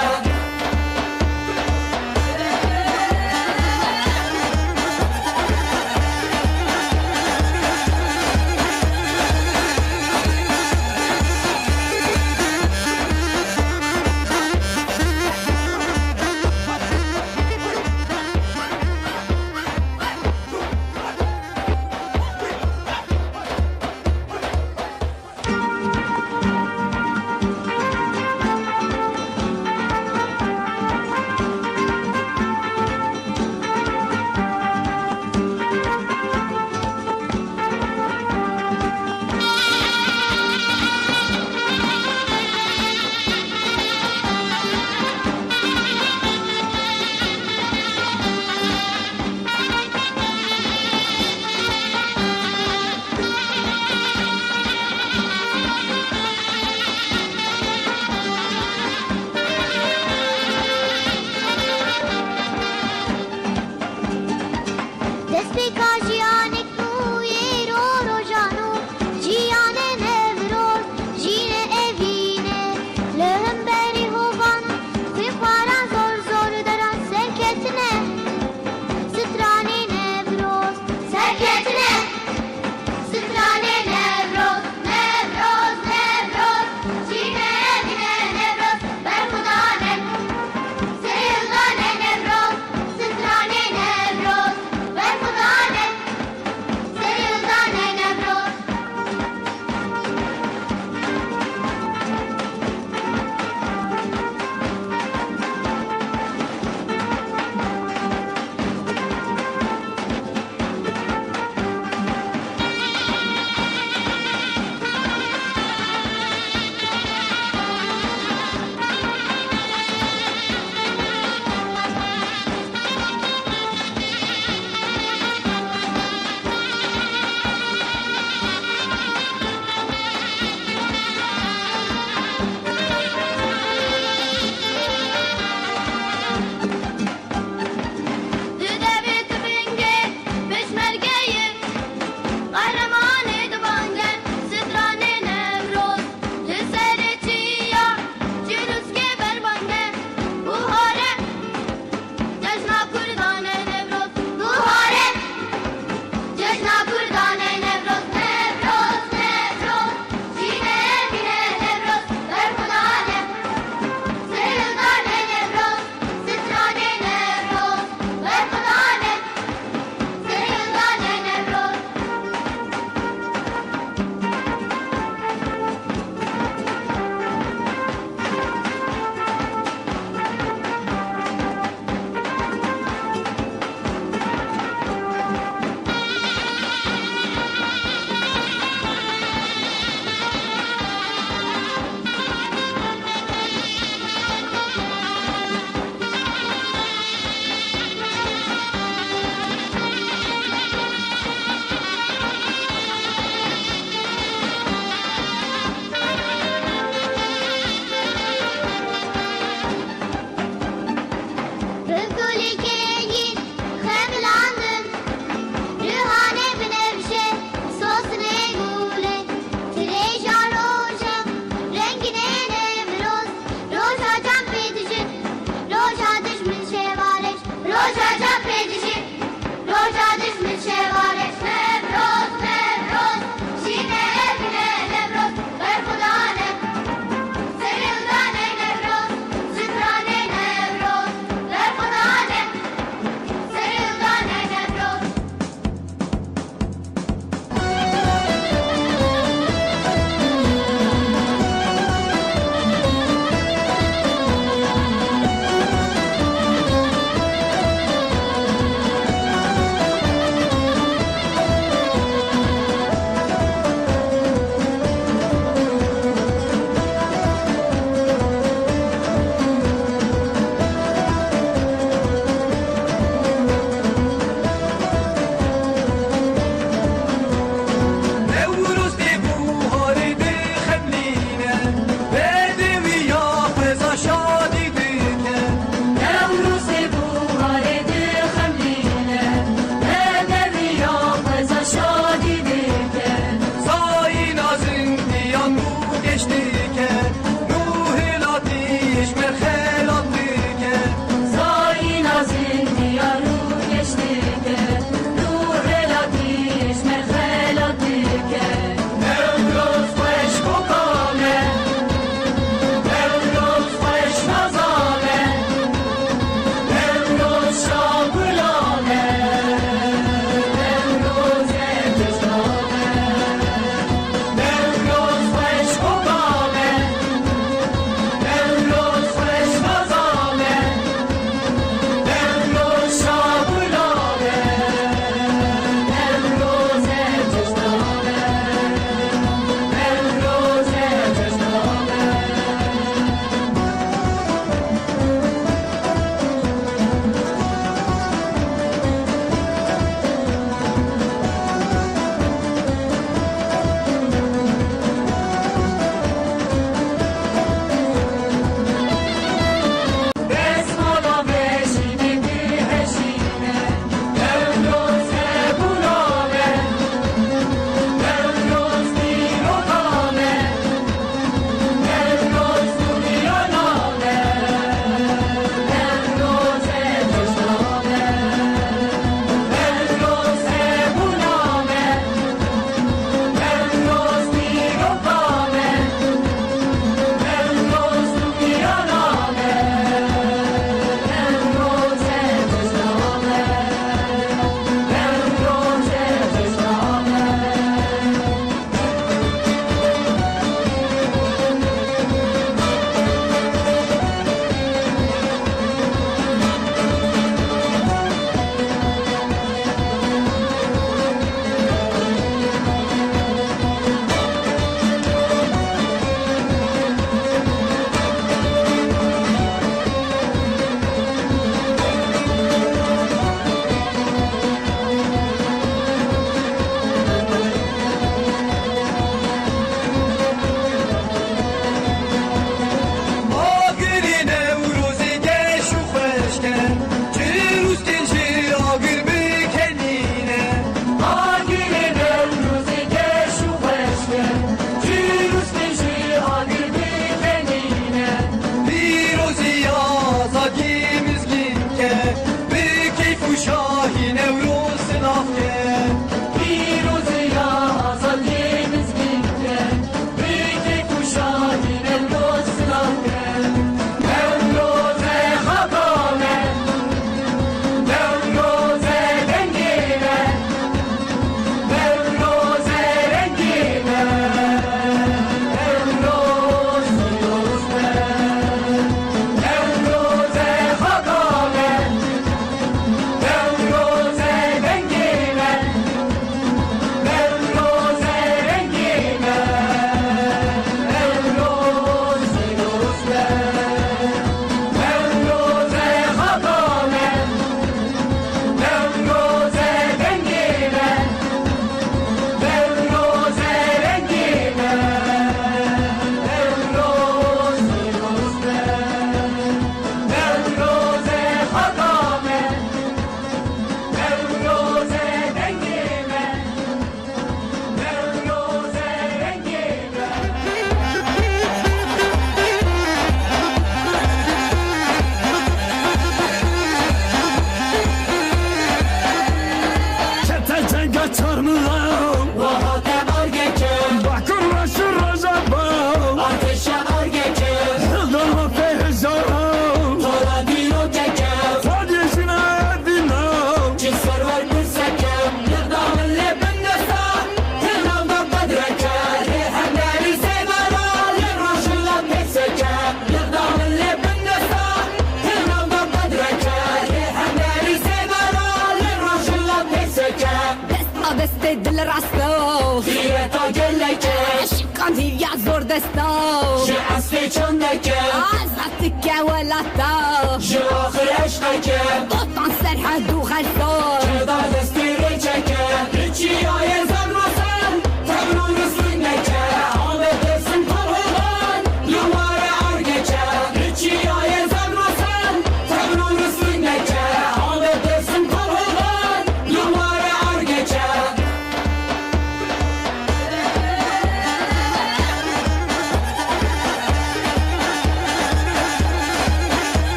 زیره تا گلکه عشقان هیویا زور دستا جه اصفی چندکه عزتك ولتا جه آخر عشقکه بطن سرحد و غزار جه دا دستی ریچکه ریچی های زن و سن تبرون رسوی نکه آمه دستن پرهوان یوار ارگکه ریچی های زن و سن تبرون رسوی نکه آمه دستن پرهوان یوار ارگکه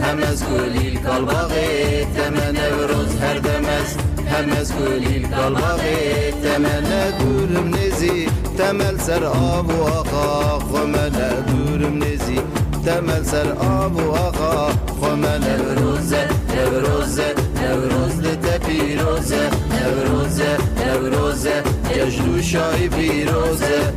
همز کلیل کالباغی تمنه و روز هر دمز همز کلیل کالباغی تمنه دورم نزی تمل سر آب و آقا خمنه دورم نزی تمل سر آب و آقا خمنه نوروزه نوروزه نوروز لته پیروزه نوروزه نوروزه جشن و شای پیروزه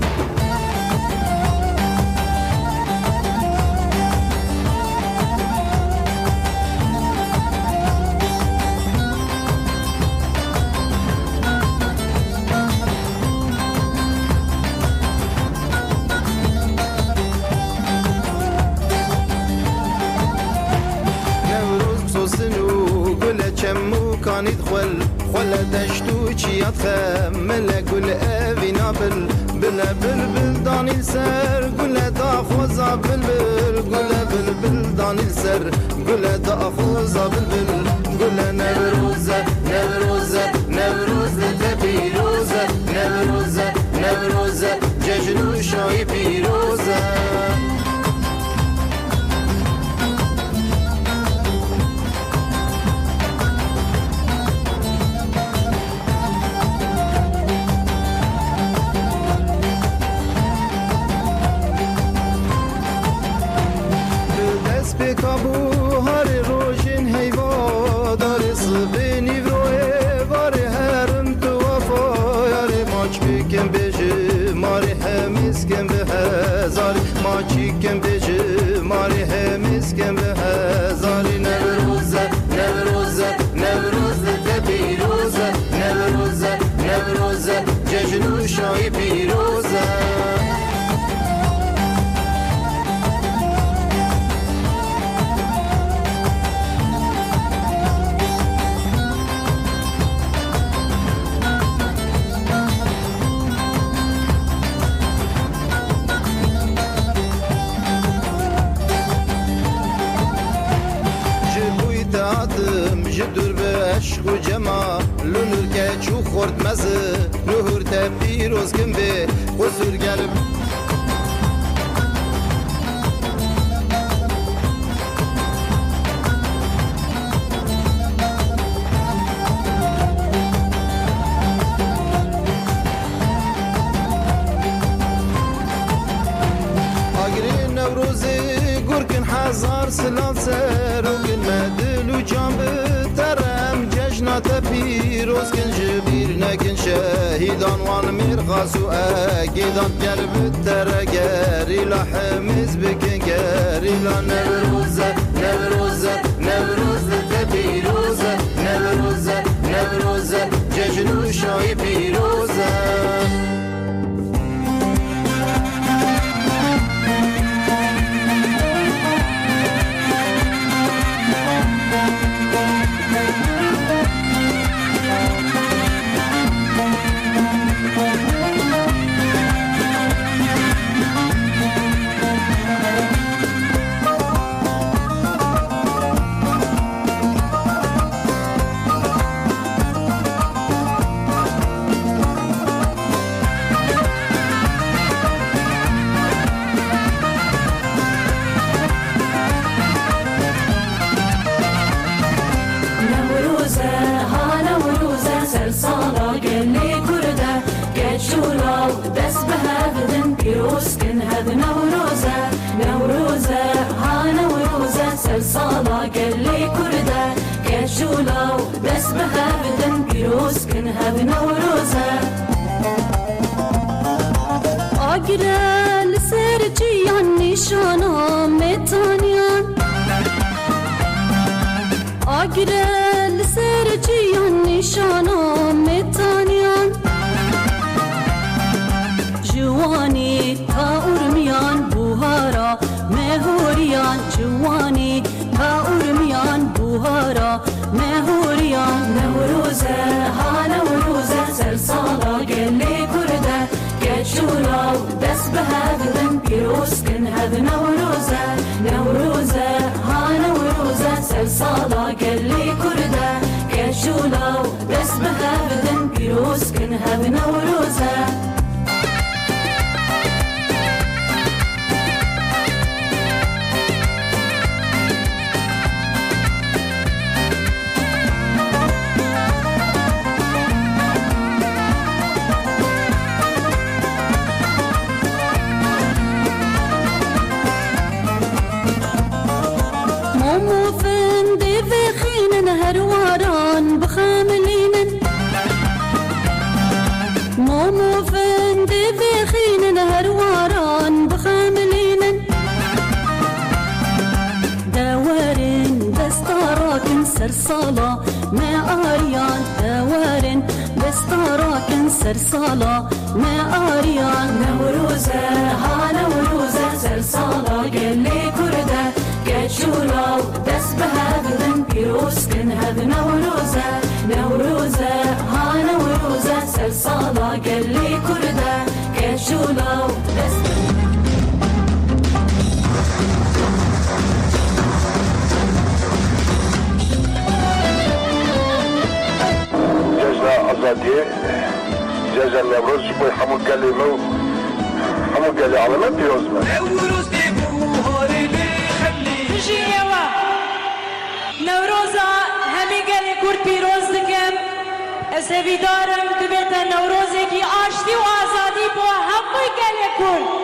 كانت خل دشتو چیات خمل گل اوی نابل بلا بلبل دانیل سر گل دا خوزا بلبل گل بلبل دانیل سر گل دا خوزا بلبل گل نوروزه نوروزه نوروز لته پیروزه نوروزه نوروزه جشن و شای پیروزه بکابو هر روشن هیوا داری صبینی وروه واری هرم تو وفا یاری ماچ بکن بیجی ماری همیز کن به هزاری ماچی کن بیجی ماری همیز کن به هزاری نوروزه نوروزه نوروز لته پیروزه نوروزه نوروزه جشن و شای پیروزه جدور به عشق و جمال لونور که چو خورد مزه نهور تا پیروز کن به حضور گلب آگری نوروزی گرکن هزار سلال سر و گن مدل و جنب ترم جشنات پیروز کن جبیر نکن شهیدان وان میرخاص و اگیدان قلب ترگری لحمز بکن گری لا نوروزه نوروزه نوروز لته پیروزه نوروزه نوروزه جشن و شای پیروزه هذ نوروزة نوروزة ها نوروزة سلسالة قلي كردة كجولة ودس بها بدن بيروز كن هذ نوروزة آگره لسر جیان نشانا متانیان آگره لسر جیان نشانا متانیان جوانی تا ارمیان بوهارا مهوریان جوانی تا ارمیان بوهارا مهوریان نوروزة ها نوروزة سلسالة قلي كردة كجولة ودس بها بدن بيروز كن هذ نوروزة نوروزة ها نوروزة سلسالة قلي كردة كجولة ودس بها بدن بيروز كن هذ نوروزة هرواران بخاملين مومو فندي بخين هرواران بخاملين دوارن دستاراكن سرسالة ما آريان دوارن دستاراكن سرسالة ما آريان نوروزة ها نوروزة سرسالة قلي كردة كجولة ودس بها بدن بيروز كن هذ نوروزة نوروزة ها نوروزة سلسالة قلي كردة كجولة ودس جزنا أزادية جزنا نوروز شبوي حمو قلي مو حمو قلي على ما بيروز ما نوروز نوروزا همي قالي كورد بيروز دكم اسهبي دارم دبيتا نوروزي كي عاشتي وآزادي بوا همي قالي كورد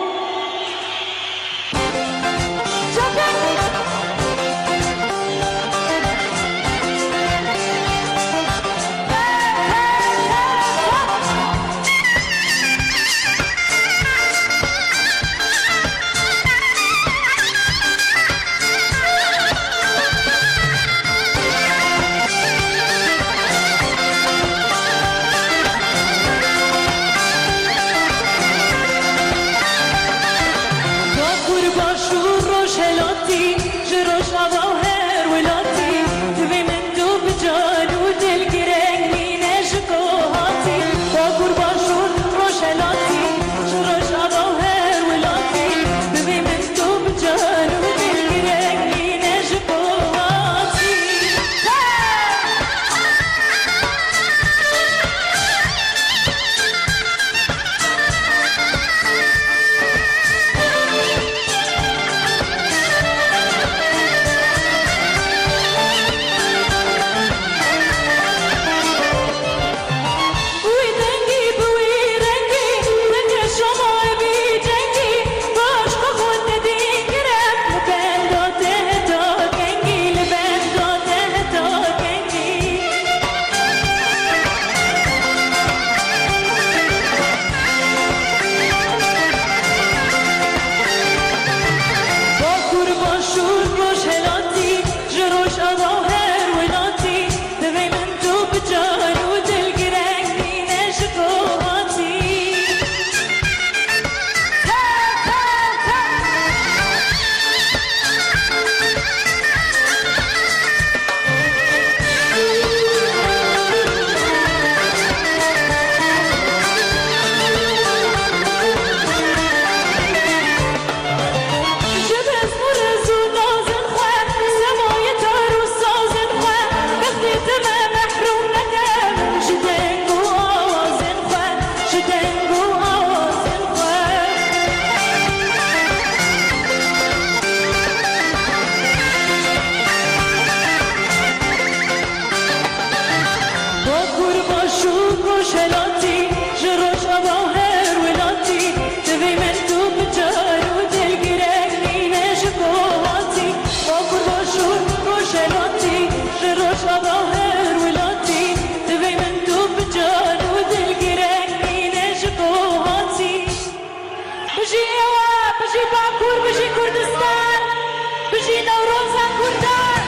نوروزا کردن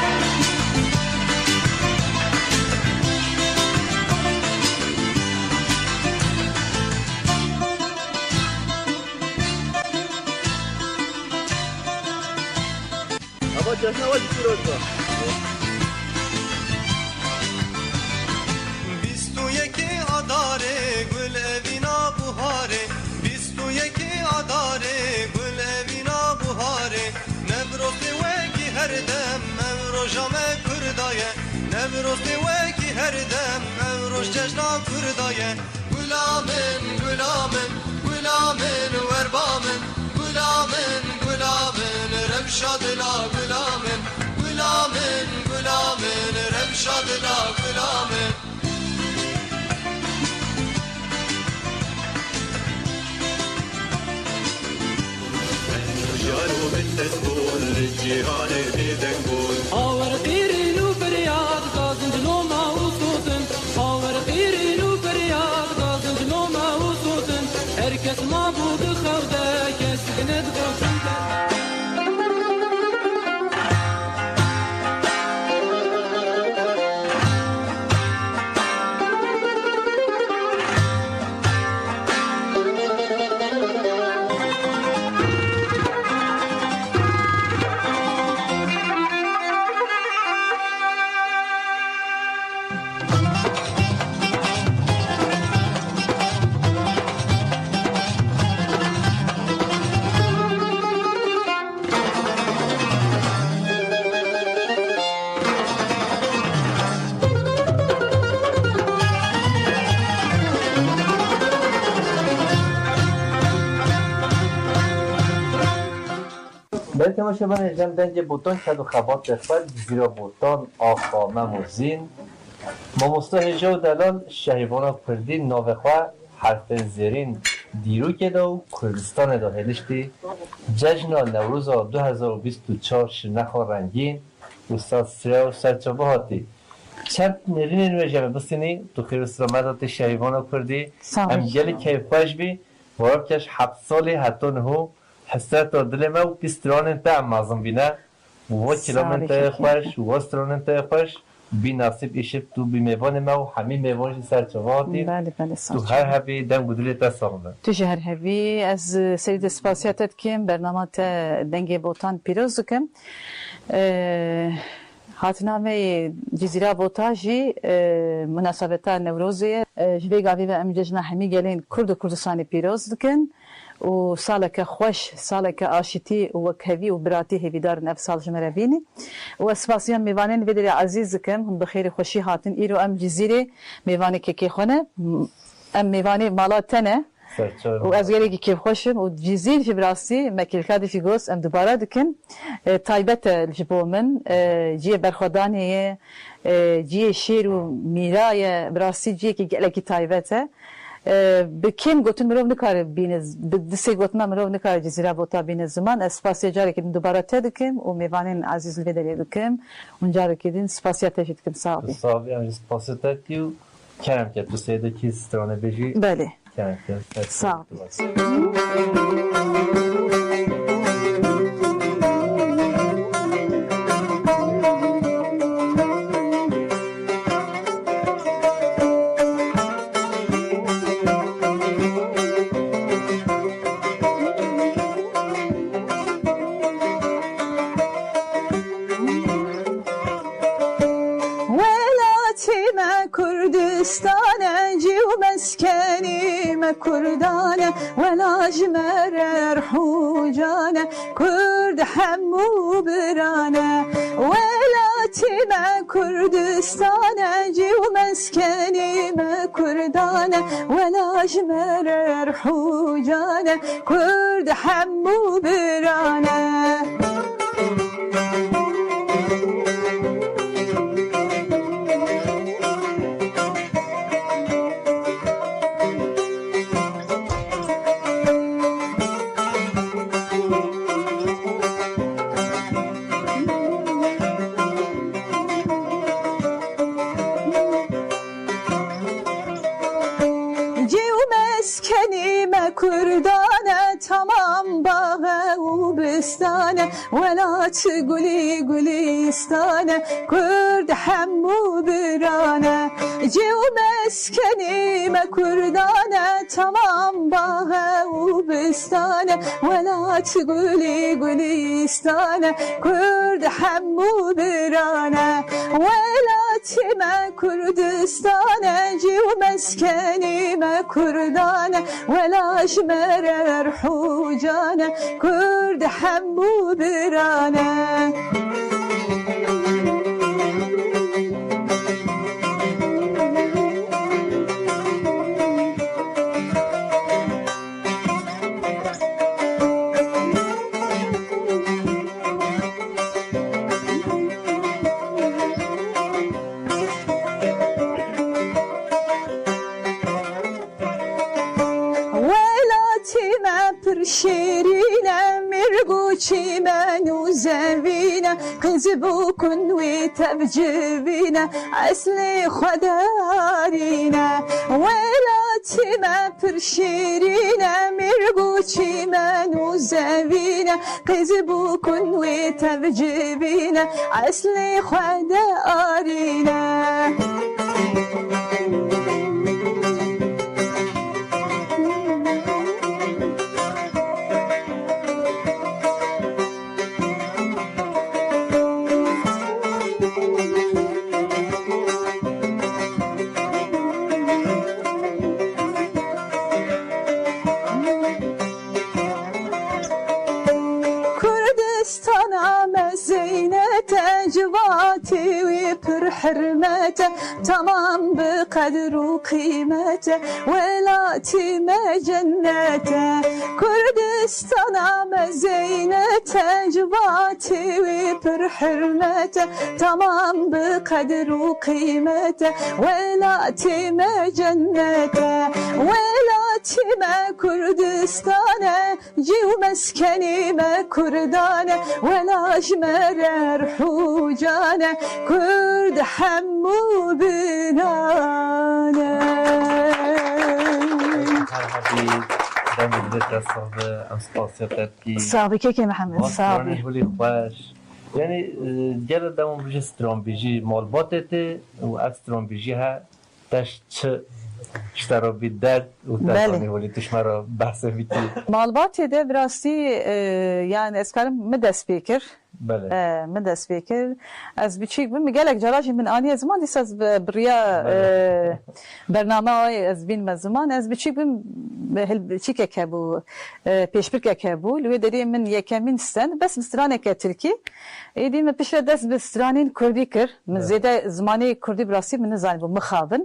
اما جشن آواز پیروز با 21 آداره گل اوینا بهاره 21 آداره گل اوینا بهاره نبروخ وکی هر دم امروز جامع کردایه نبروخ وکی هر دم امروز جشن کردایه گلامن گلامن گلامن وربامن گلامن گلامن رمشاد لا گلامن گلامن گلامن رمشاد لا گلامن جارو بالتسبول للجيران بيدنقول آور قيرين وفرياد قازن جلوما وصوتن آور قيرين وفرياد قازن جلوما وصوتن هركس ما بود خوده كس قند غوتن بلکه ما شبان جمع دنج بوتان کد و خبات اخبار زیرا بوتان آخامه موزین ماموستا هجا و دلال شهیبانا کردی ناوخواه حرف زیرین دیرو که دو کردستان دا هلشتی جشن نوروز 2024 شنخوا رنگین استاد سریا و سرچابه هاتی چند نرین نویجه بستینی تو خیر سلامت شهیبانا کردی هم گلی که خوش بی وارب کش 7 سالی حتی نهو حسرت دل ما و پیستران انت معظم بینه و کلام انت خوش و استران انت خوش بی نصیب ایشب تو بی میوان ما و همین میوانش سرچواتی تو هر هفته دم گدولی تصامده تو هر هفته از سری سپاسیاتت کم برنامه دنگ بوتان پیروز کم هاتنامه جزیره بوتاجی مناسبت نوروزی جبه گاوی و ام جشن همی گلین کرد و کردستانی پیروز کن و سالك خوش سالك آشتي وكهوي وبراتي هفيدار نفس سال جمربيني واسباسيا ميوانين فيدري عزيزكم هم بخير خوشي هاتن ايرو ام جزيرة ميواني كي خونه ام ميواني مالاتنا وازغري كيف خوشم وجزير في براسي ماكل كادي في غوس ام دوباره دكن تايبت الجبومن جي برخدانيه جي شير وميرايه براسي جي كي لكي تايبته بكين قلت مرو نكار بينز بدسي قلت ما مرو نكار جزيرة بوتا بين الزمان اسباسيا جاري كدين دوباره تدكم وميوانين عزيز الفيدري دكم ونجاري كدين اسباسيا تجدكم صعبي صعبي يعني اسباسيا تاتيو كم كتو سيدا كي سترانه بيجي بله كم صعبي كردستان جيو مسكني ما كردانه ولا جمر حوجانه كرد حمو برانه ولاتي ما كردستان جيو مسكني ما كردانه ولا جمر حوجانه كرد حمو برانه کردانه تمام باغ و بستانه ولات گلی گلیستانه کرد همو برانه جو مسکنیم کردانه تمام باغ و بستانه ولات گلی گلیستانه کرد همو برانه ولات ما کردستانه جو مسکنیم کردانه ولاش مرر حوجانه کرد همو برانه شيرينا مرقوشي منو زبينا قزبو كن وتبجبينا عسلي خدارينا ولاتي ما برشيرينا مرقوشي منو زبينا قزبو كن وتبجبينا عسلي خدارينا جواتي ويبر حرمته تمام بقدر وقيمته ولاتي ما جنته كردستان عم زينته جواتي ويبر حرمته تمام بقدر وقيمته ولاتي ما جنته ولاتي ما كردستانه جيو مسكني ما كردانه ولاش مرر حوجانه كرد حمو بنانه صعبي كيكي محمد صعبي يعني جرد دمون بيجي استرامبيجي مالباتته و استرامبيجي ها تشت اشترا بالدرد وتاني ولي تشمر بحث فيتي مالباتي ده براسي يعني اسكارم مدس بيكر بله مدس بيكر از بچيك بم قالك جراجي من اني زمان ديس از بريا برنامه از بين من زمان از بچيك بم بچيك كابو بيشبرك كابو لو دري من يكمن سن بس مسترانه كتركي ايدي ما بيش دس بسترانين كردي كر من زياده زماني كردي براسي من زاني بو مخابن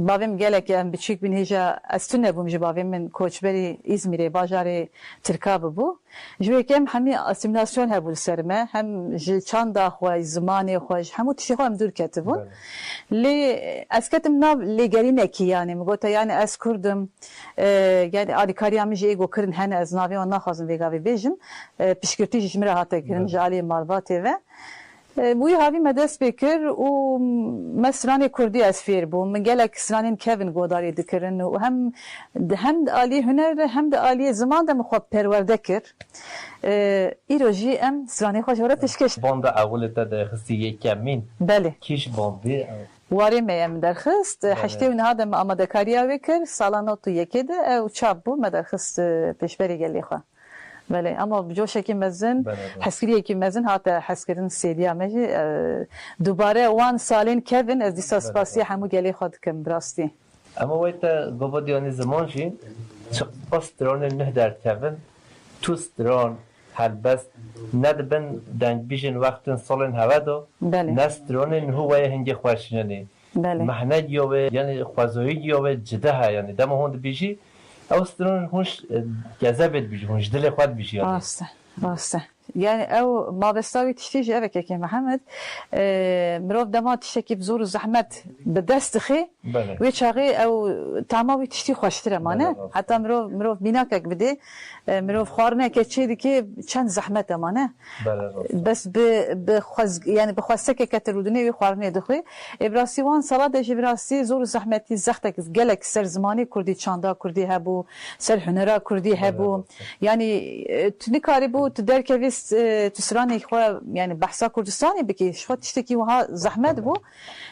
بابم گلک ام بچیک بین هجا استونه بوم جبابم من کوچبری ازمیره باجاره ترکاب بو جوی کم همی اسیمیلاسیون هبول سرمه هم چند خوای زمانی خوش همو تشی خو هم دور کتبون لی اسکتم ناب لگرینه کی یعنی مگوت یعنی اس کردم یعنی ادی کاریام جی گو کرن هن از ناوی و نخوازم ویگاوی بیجم پیشکرتی جمره هاته کرن جالی مالباته و بوی هاوی مدرس بکر و مسرانی کردی اسفیر بو من گلک سرانین کوین گوداری دکرن و هم عالی هنر هم عالی زمان دم خوب پرورده کر ایروجی ام سرانی خوش ورا پیشکش باند اول تا درخستی یکمین بله کیش باندی واری میم درخست حشتی و نهادم آماده کاریا وکر سالاناتو یکیده او چاب بو مدرخست پیشبری گلی خوا بله اما بجوش کی مزن حسکری کی مزن هات حسکرین سیدیا مجی دوباره وان سالین کوین از دیسا سپاسی همو گلی خود کم براستی اما وقت گفتیانی زمان شی استران نه در کوین تو استران هر بس ندبن دنگ بیشن وقت سالن هوا دو نستران هو هنگ خوشنی محنت یاوه یعنی خوازوی یاوه جده ها یعنی دم هند بیشی اوسترون هوش جذابت بیش هوش دل خود بیش راسته يعني او ما بستوي تشتيجي ابك يا محمد مروف دما تشتكي بزور الزحمات بدست خي ويشاغي او تعماوي تشتي خوشتره مانه حتى مروف بيناكك بدي مروف خارنه كتشي ديكي چند زحمت مانه بس بخوز يعني بخوسك كترودني وخارنه دخوي ابراسيوان صلاه جبراسي زور الزحمتي زختك جلك سر زماني كردي چاندا كردي هبو سر هنرا كردي هبو يعني تنكاري بو تدركيس تسراني خو يعني بحثا كردستاني بكي شو تشتكي وها زحمت بو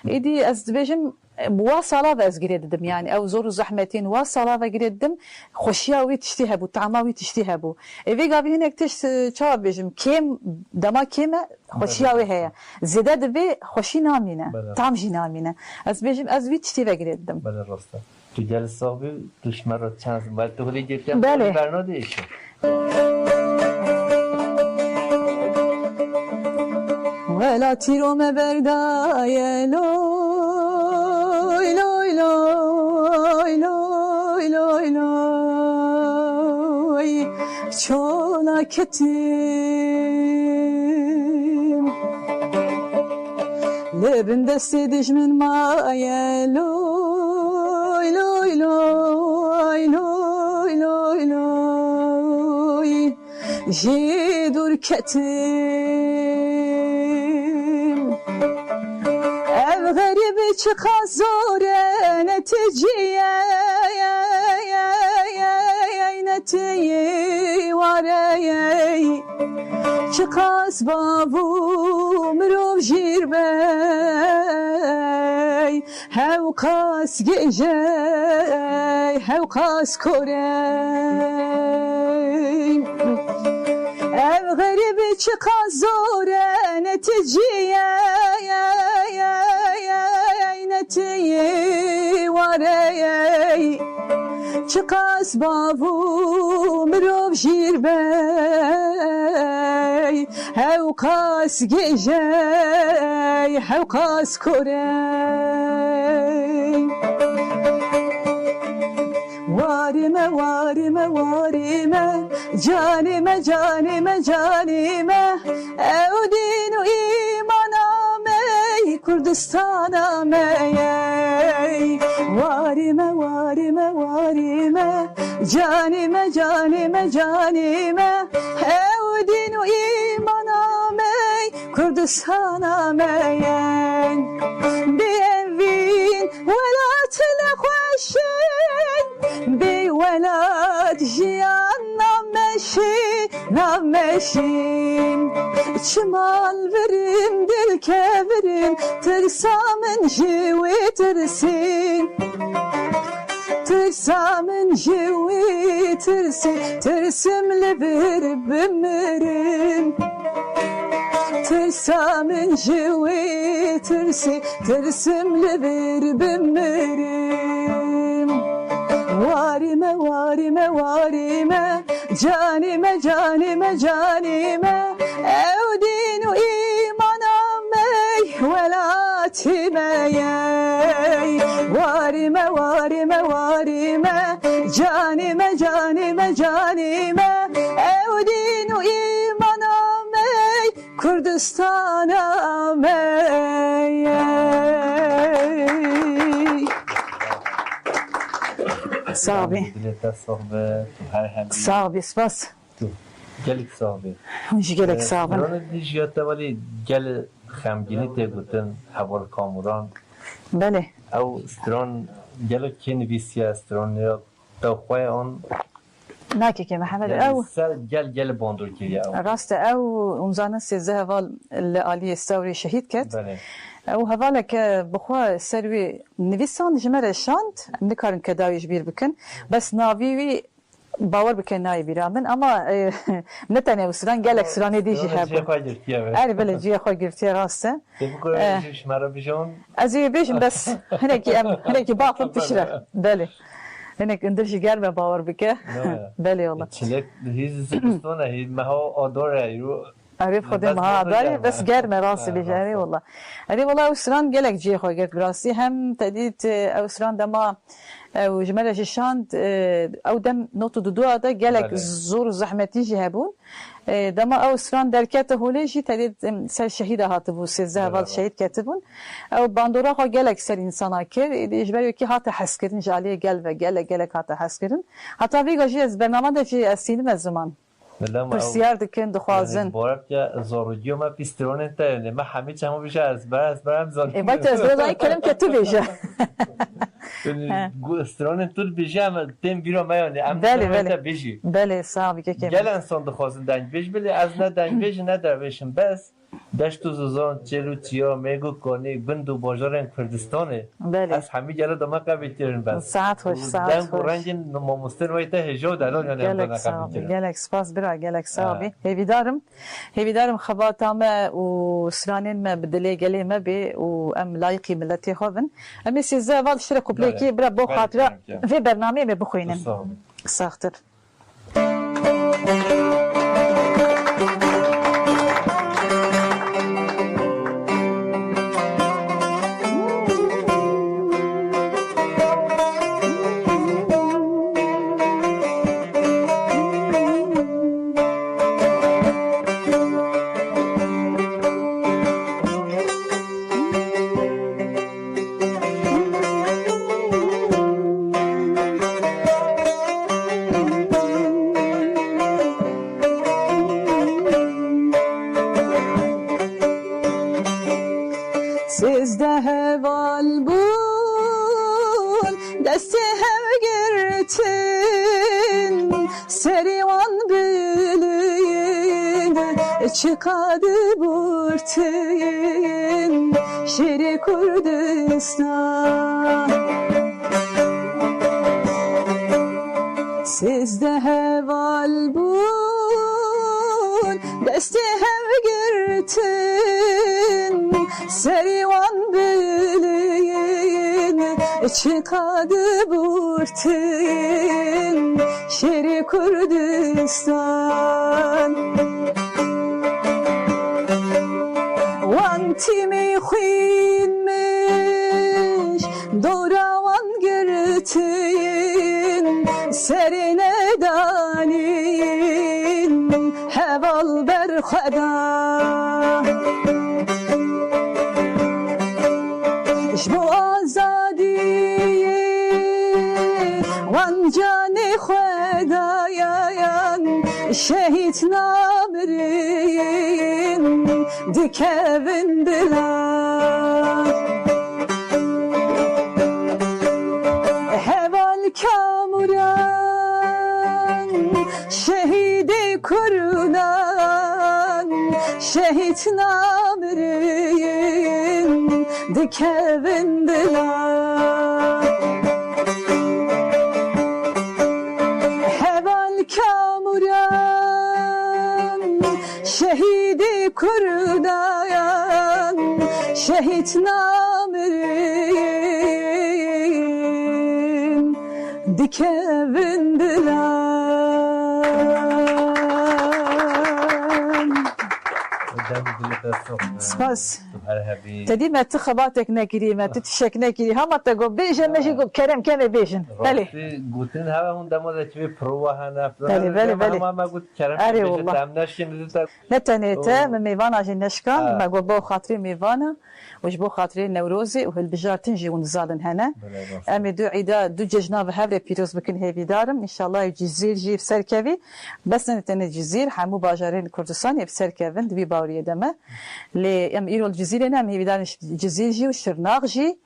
ايدي از بيجم بواصله از جريدم يعني او زور زحمتين واصله جريدم خوشياوي تشتيها بو طعماوي تشتيها بو ايفي غابي هناك تش تشا بيجم كيم دما كيما خوشياوي هي زياده دبي خوشي نامينه طعم جنامينه از بيجم از وي تشتيها جريدم بله راسته تو جلسه بی دشمن رو چند بار تو خلی گفتم برنامه ایشون ولا تيرو مبرداي لوي لوي لوي لوي لوي لوي شولا كتيم لبن دستي دش من مايا لوي لوي لوي لوي لوي لوي جيدور كتيم الغريب çıkar zor netice netice var çıkas babu mrov jirbey hevkas gece hevkas korey ev garibi çıkar zor neticeye netice var çıkas babu mrov jirbey hevkas gece hevkas korey varime varime varime canime canime canime evdinu imaname Kurdistan'a mey varime varime varime canime canime canime evdinu imaname Kurdistan'a mey bir evin velatine hoşin bir velat jiyan nameşi nameşim çimal verim dil keverim tırsamın jivi tırsin tırsamın jivi tırsin tırsimli bir bimirim tırsamın jivi tırsin tırsimli bir bimirim varime varime varime canime canime canime evdinu imaname velatime varime varime varime canime canime canime evdinu imaname Kurdistan'a mey صعبة صعبة سباس جالك صعبة مش جالك صعبة أنا ديش جاتا ولي جال خمجيني تيغوتن حوال كاموران بله أو سترون جالو كين بيسيا سترون يا توقعي أون ناكي كي محمد أو جال باندور كيريا راست أو أمزانا سيزه هفال الآلية الثوري شهيد كت بله او هفالك بخوا سروي نویسان جمره شاند نکارن کدایش بیر بکن بس ناویوی باور بکن نای بیرامن اما نتنه وسران گلک سرانه دیجی هب اری بله جیه خواه گرفتی راسته شماره بجون ازی بیشم بس هنکی باقم پشره بله هنك اندرشي قربه باور بك بله والله چلك هیز زبستونه هیز مها آداره رو عرف خودم ها داری بس گرم راستی بیجاری والله والله اوسران گلک جی خو گرت براسی هم تدید اوسران دما و جمله جشاند او دم نوتو دو دا گلک زور زحمتی جهبون دما اوسران درکت هولیجی تدید سر شهید هاتبو سیزده وال شهید کتبون او باندورا خو گلک سر انسانا کر اجباری کی هات حسکرین جالی گل و گلک هات حسکرین حتی ویگا جی از برنامه ده جی اسینم از زمان پرسیار دکن دخوازن بارم که زاروگیو ما پیسترون انترنه ما همه چمو بیشه از برم زاروگیو باید از برای کلم که تو بیشه استرون تو بیشه اما تیم بیرو میانی بله صاحبی که کمی گل انسان دخوازن دنگ بیش بلی از نه دنگ بیش نه درویشن بس دشت و زوزان چلو چیا میگو کنی بندو باجار کردستانه از همه گله دما قبیل کردن بس ساعت خوش دنگ و رنگ ماموستر وایت هجو دلال یعنی گلک صاحبی گلک سپاس برای گلک صاحبی هیویدارم خباتام و سرانین ما بدلی گلی ما بی و ام لایقی ملتی خوبن امی سیزه وال شرکو بلیکی برا بو خاطره في برنامه بخوینن ساختر çıkadı burtun şeri Kurdistan sizde heval bun desti hev girtin serivan bilin çıkadı burtun şeri Kurdistan Timi xuyinmiş doravan girtin serine danin heval berxeda bu azadiyi van cani xedayan şehit namrin dikevin dilar heval kamuran şehidi kurunan şehit namrin dikevin dilar heval kamuran şehidi kurunan şehit namrin dikevindiler spas تدي ما تخباتك نكري ما تتشك نكري هم تقول بيجن ماشي يقول كرم كم بيجن بله قلتين هوا هم دموده تبي پروا هنا بله ما قلت كرم بيجن تامناشين نتنيته من ميوانا جنشكان ما قول بو خاطري ميوانا وش بو خاطري نوروزي وهالبجار تنجي ونزادن هنا امي دو عيدا دو ججناب هبره بيروز بكن هيفي دارم ان شاء الله جزير جي بسركبي بس نتن جزير حمو باجارين كردستان بسركبن دبي باوريه دمه لي ام ايرو الجزيره نعم هي بدان جزير جي وشرناغ جي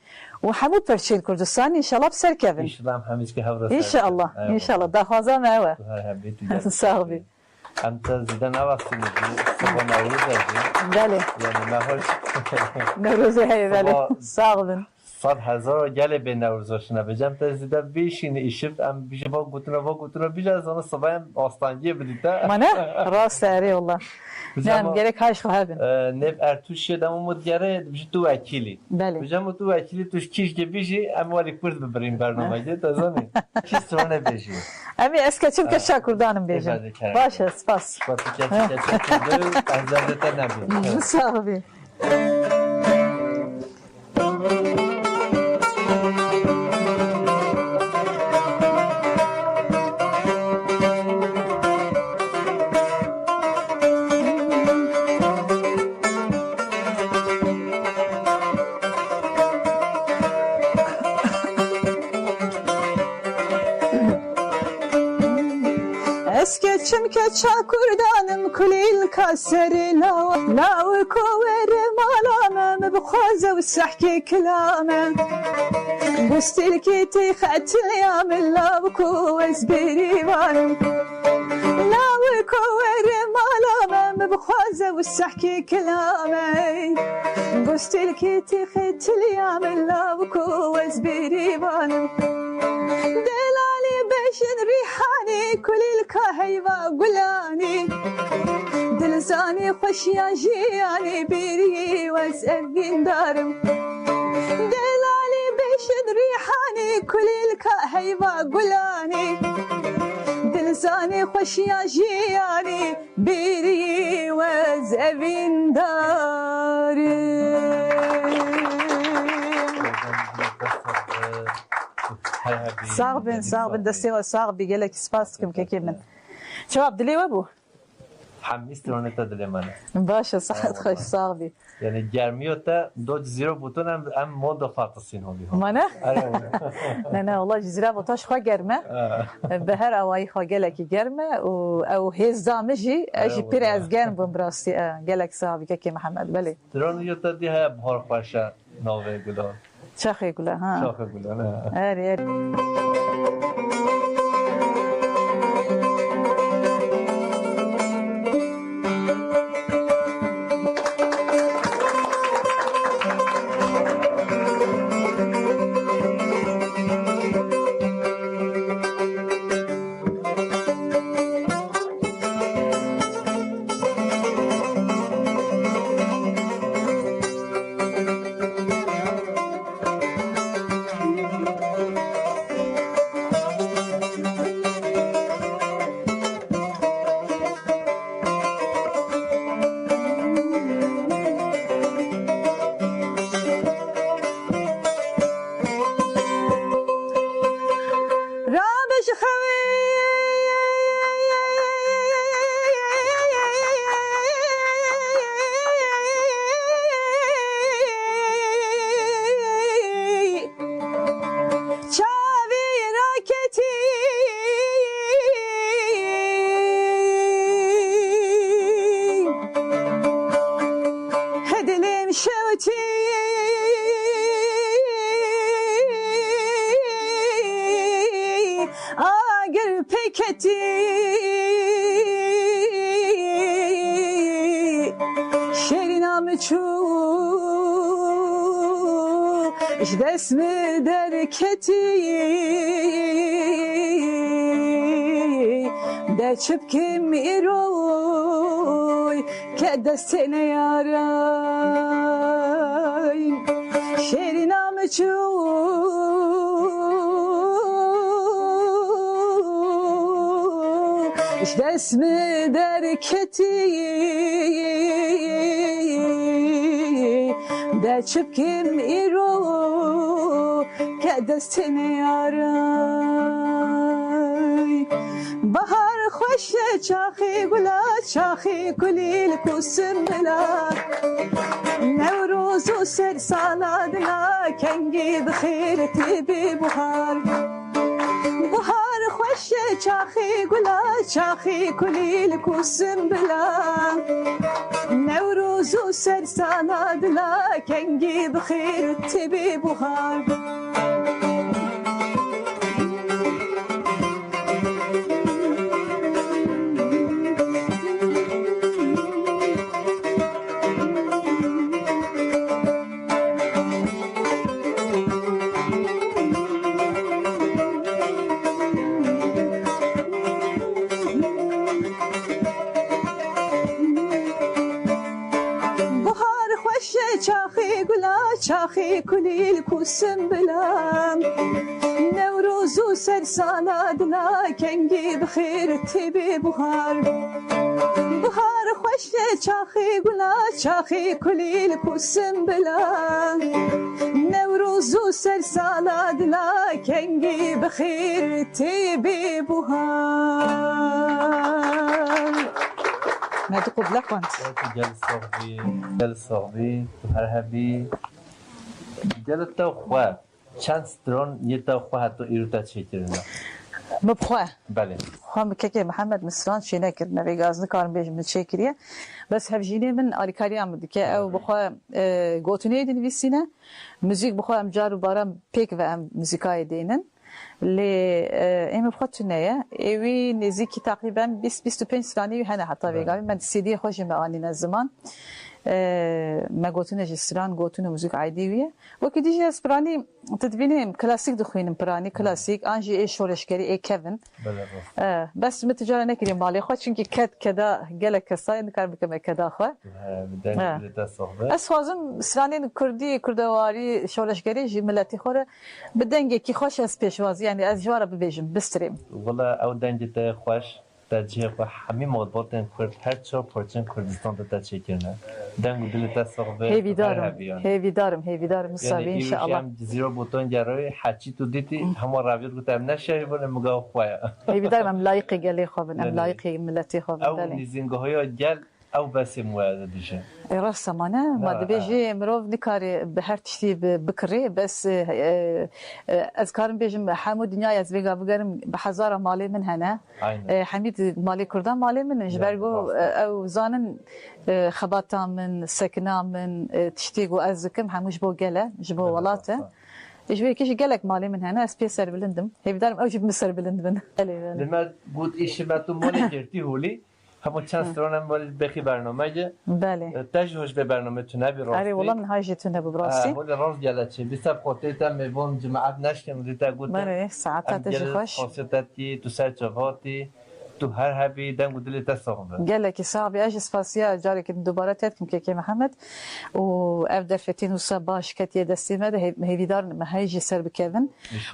وحمو برشين كردستان ان شاء الله بسركبن ان شاء الله محمد كهبره ان شاء الله ان شاء الله دا خوازا معوا صاحبي انت زيدان وقتی صبح نوروز بله یعنی ماهوش نوروز هی بله ساغبن 100,000 گله به نوروزشونه بجم تا زیدا بیشین ایشب ام بیشه با گوتنا بیشه از اون صبح آستانگی بدیده منه راست اری والله نعم gerek haş خواهبن نب ارتوش دمو مدگره بجی تو وکیلی بله بجم تو وکیلی توش کیش که بیشی اما والی کرد ببرین برنامه جه تازانی کی سرانه بیشی امی اسکچم که شاکردانم بیشم باشه سپاس سپاس که انزادتا نبید sağ ol. Eskeçim ke çakurdanım kulil kaseri lav kover malamem bخوازه وسحكي كلامه بستلكي خدت اليوم lav كوز بريوانم lav kover malamem bخوازه وسحكي كلامه بستلكي خدت اليوم lav كوز بريوانم دلالي بشن ريحاني كل الكهيبة قلاني دلزاني خوش يا جياني بيري واسألين دارم دلالي بشن ريحاني كل الكهيبة قلاني دلزاني خوش يا جياني بيري واسألين دارم صعب دستي صعب بيجيلك سباس كم كيمن شو عبد الله وابو حميست رونه تدل منه باشه صحت خوش صعبي يعني جرميوتا دو زيرو بوتون ام مود فاقسين هم بيهم مانا نه والله جزيره بوتاش خو گرمه بهر اوای خو گلکی گرمه او هزامجي اجي بير از گرم بمراستي گلك صعبي كي محمد بله درونيوتا دي ها بهار خوشه نوو گلان شاخه گله ها شاخه گله نه اري اسم دركتي دا شبكي ميروي كدستنا يا راي شيرنا مچو اش دا اسم دركتي دا شبكي ميروي كدستنا يا راي بهار خوش چاخي گلا چاخي كلي الكوسم بلا نوروز وسر سالادنا كنجي بخير تبي بهار بهار خوش چاخي گلا چاخي كلي الكوسم بلا نوروز وسر سالادنا كنجي بخير تبي بهار چاخی کلیل کوسم بلام نوروز و سر سالا دلا کنگی بخیر تیبی بخار بخار خوش چاخی گلا چاخی کلیل کوسم بلام نوروز و سر سالا دلا کنگی بخیر تیبی بخار نادو قبلك وانت جل صغبي هرهبي جل التوخوا چند سترون يتوخوا حتى إيروتا تشيكرنا مبخوا بله خام كيكي محمد مسران شينا كرنا بيغاز نكارن بيج متشكريه بس هبجيني من اريكاري ام دكه او بخوا غوتني دين فيسينا موزيك بخوا ام جارو بارام بيك و ام موزيكاي دينن اللي ام بخوتنايا ايوي نزيكي تقريبا 25 سنه هنا حتى بيغاوي من سي دي خوش معاني الزمان ما قلتنا جسران قلتنا موسيقى عادية وكي ديجي اسبراني تدبيني كلاسيك دخوين براني كلاسيك انجي اي شورشكري اي كيفن بس متجارة نكري مالي خو چونكي كد كدا قالك كساي نكار بكم كدا خو اسوازم سراني كردي كردواري شورشكري جي ملاتي خور بدنگي كي خوش اس بيشوازي يعني از جواره ببيجم بستريم والله او دنجي خوش تجهب همه موضوعات کرد هر چه پرچن کردستان تا چیکرنه دنگ دل تا صحبه هیوی دارم مساوی ان شاء الله هم جزیره بوتون جرای حچی تو دیتی هم راویت گفتم نشه بون مگا خویا هیوی دارم ام لایق گلی خوبن ام لایق ملتی خوبن او نزینگاهای گل او بس مواد دیشه راس مانه ما دبيجي مروف نكاري بهر تشتي بكري بس اذكار بيجم حمو دنيا از بيغا بغرم بحزاره مالي من هنا حميد مالي كردان مالي من جبرغو او زانن خباتا من سكنا من تشتيغو ازكم حموش بو قله جبو ولاته جوي كيش قالك مالي من هنا سبيسر بلندم هي بدارم اوجب مصر بلندم لما قلت ايش ما تو مالي جرتي هولي همون چند سترون هم باید بخی برنامه جه بله تجهش به برنامه تونه بی راستی آره والله من هایجی تونه براستی ولی راست جلچه بیساب خاطر تا میوان جماعت نشتیم دیتا گوت بله ساعت تجهش خاصیتی تو سر چواتی تو هر هبی دنگ دلی تصاحبه قالك صعب اجي سباسيا جارك دوباره تاتكم كيكي محمد و افدر فتين وصباش كتي دستيمه هي دار ما هيجي سر بكيفن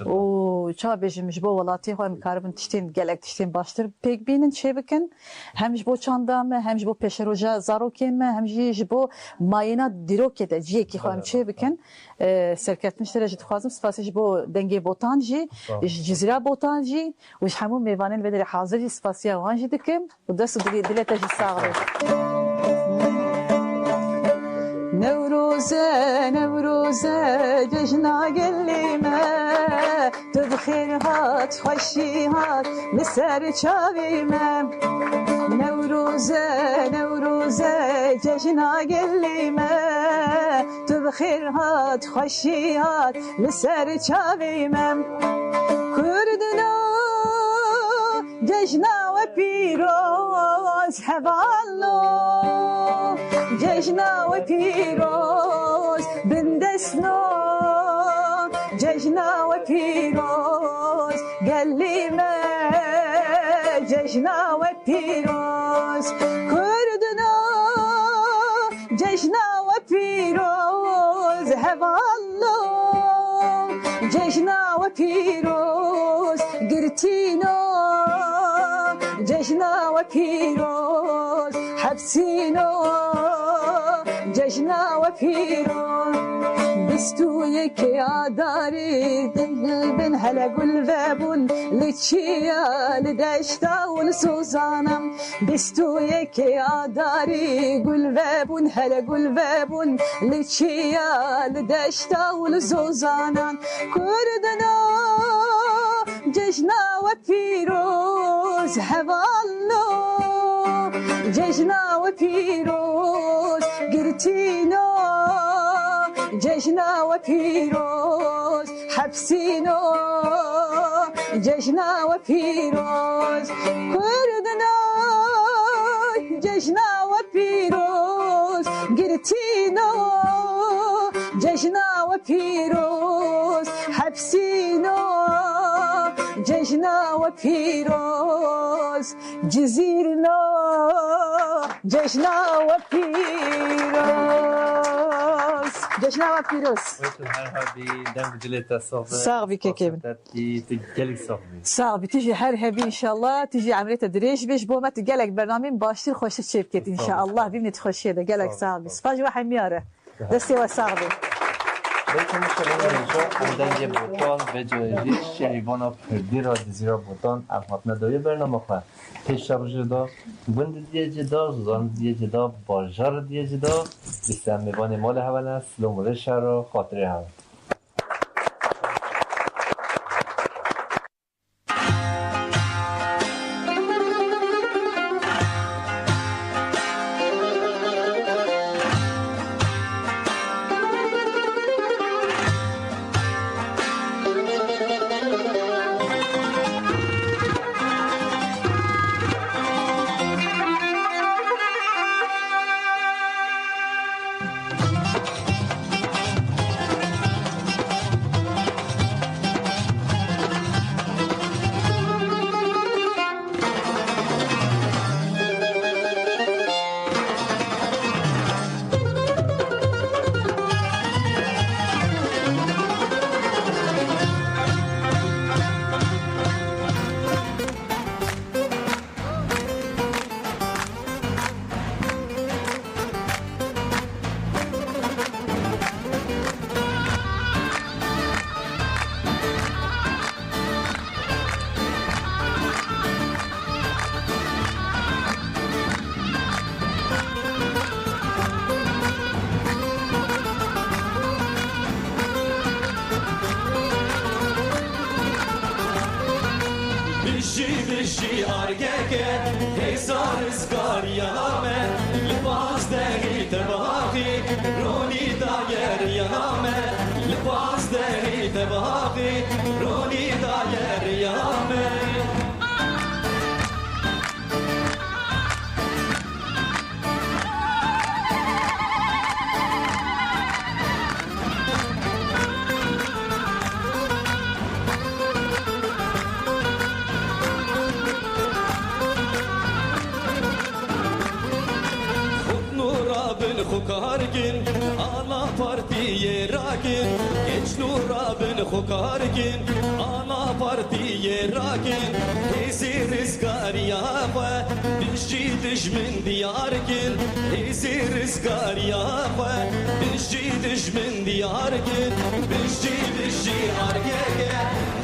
و چابج مجبو ولاتي هو مكاربن تشتين قالك تشتين باشتر بيك بينن شبكن همش بو چاندام همش بو پشروجا زارو كيما همجي جبو ماينا ديرو كده جيكي خو هم شبكن سركتمش درجه خوازم سپاسش بو دنگي بوتانجي جزيره بوتانجي وش همون ميوانن بدر حاضر سپاسيا وانجي دكم ودس دلته الصاغر نوروزه جشنا قلي ما تبخير هات خوشي هات مسار شاوي ما نوروزه جشنا قلي ما تبخير هات خوشي هات مسار شاوي ما كردنا جشنا وبيروز حبالو جشنا وبيروز بندسنو جشنا وبيروز قال ما جشنا وبيروز كردنا جشنا وبيروز حبالو جشنا وبيروز قرتينو جشنا وبيروز حبسينو جشنا وبيروز بستويك يا داري بن هلا قلبابون لتشيا لدشتا والسوزانا بستويك يا داري قلبابون هلا قلبابون لتشيا لدشتا والسوزانا كردنا جشنا وبيروز حبالو جشنا وبيروز قرتينو جشنا وبيروز حبسينو جشنا وبيروز كردنا جشنا وبيروز قرتينو جشنا وبيروز حبسينو جشنا وبيروز جزيرنا جشنا وبيروز جشنا پیروز دم دلت صاغبي كيكيب تجلي صاغبي صاغبي تيجي هبي ان شاء الله تيجي عمليه دريج باش بوما تقلق برنامج باشر خوش تشبكت ان شاء الله بيبني تخشي ده قلق صاغبي صفاج واحد مياره دستي وصاغبي بچه عندن بوتان به جایی شهیبانا پردی را دیزیرا بوتان افهات نداری برنامه خواه پیش شب جدا گند دیه جدا زوزان دیه جدا باجار دیه جدا بیستم میوان مال هول است لوموله شهر را خاطره هول خوکارگین آلا پارتی راگین گچ نورا بن خوکارگین آلا پارتی راگین هزی رزگاریا و بنشی دشمن دیارگین هزی رزگاریا و بنشی دشمن دیارگین بنشی آرگه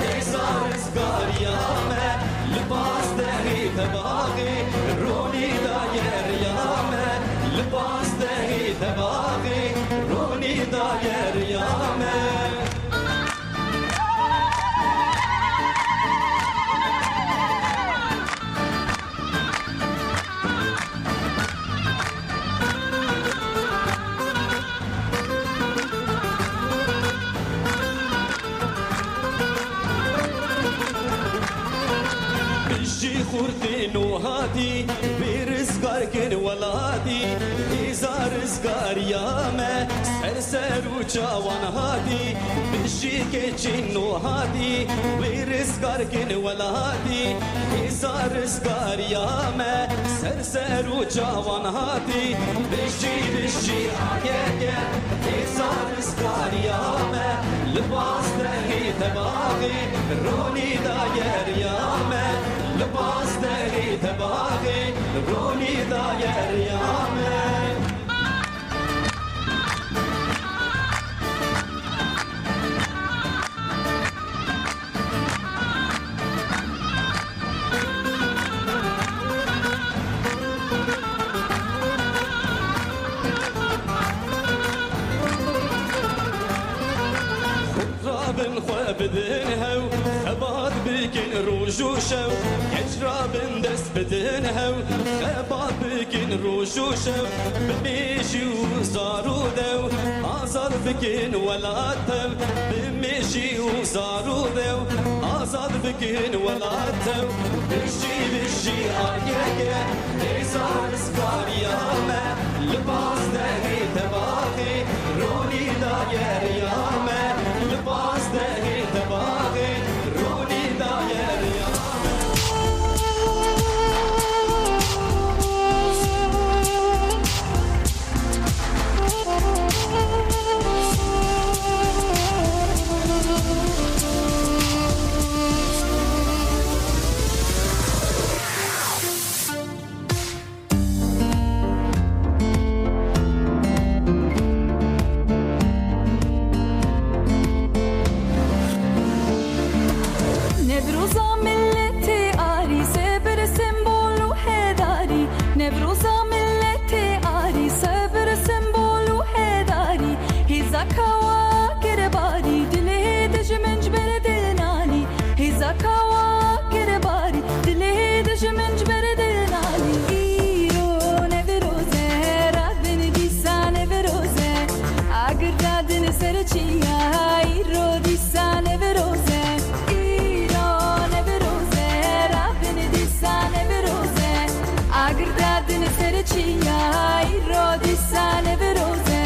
هزا رزگاریا me لباس دهی تباغی رونی دایر یامه لباس دهی تباغی رونی دایر یامه خورتين وهادي برزقار كن ولادي إذا رزقار ياما سرسر وجوان هادي بشي كيتشين وهادي برزقار كن ولادي إذا رزقار ياما سرسر وجوان هادي بشي آيه إذا رزقار ياما لباس دهي تباغي روني داير ياما لباس دهی تباغی رونی دایر یامه رابن خواب دنهو خبات بكن روجوشو يجرابن دس بدنهو خبات بكن روجوشو بمشي وزارودو آزاد بكن ولاتو بمشي وزارودو آزاد بكن ولاتو بشي آيه إزار سكاريامه لباس دهي تباغي روني داير يامه لباس دهي تباغي روني داير يامه نوروزا ملتی آری صبر سمبول و هداری هیزا کوا گرباری دلی دجمنج بردنانی هیزا کوا گرباری دلی دجمنج بردنانی ایرو نوروزه راد بن دیسا نوروزه اگر دادن سرچیا ایرو دیسا نوروزه ایرو نوروزه راد بن دیسا نوروزه اگر دادن سرچیا ایرو دیسا نوروزه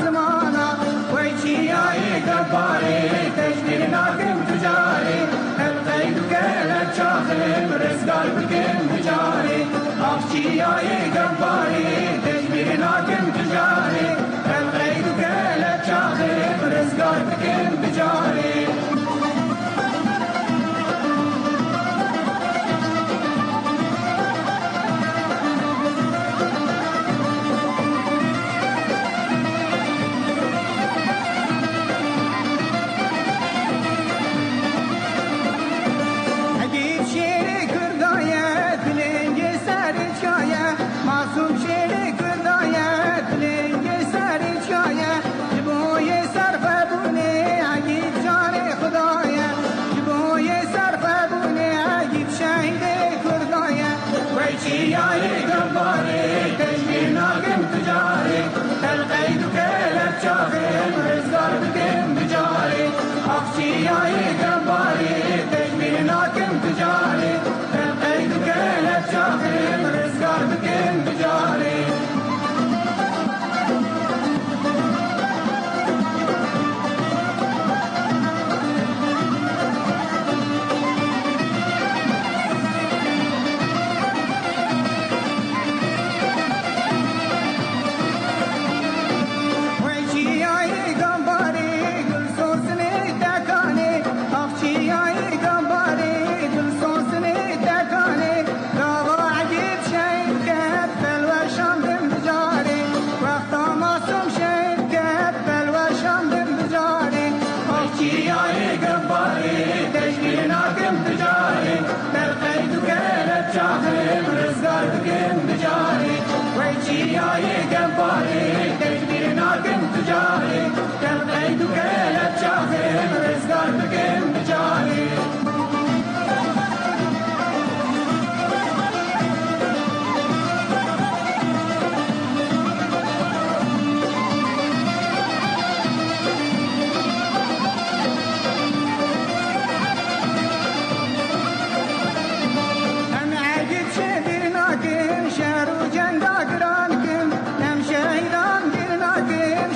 زمان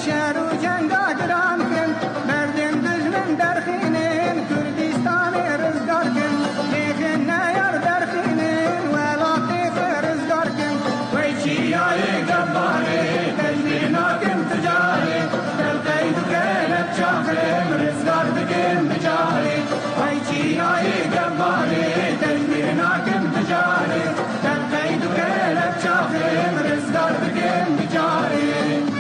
شهر و جنگا گران کن مردم دجمن درخینین کردستان رزگار کن میخن نیار درخینین ولاتی رزگار کن وی چیای گباره تجمینا کن تجاری دلقید گلت چاخرم رزگار بکن بجاری وی چیای گباره تجمینا کن تجاری دلقید گلت چاخرم رزگار بکن بجاری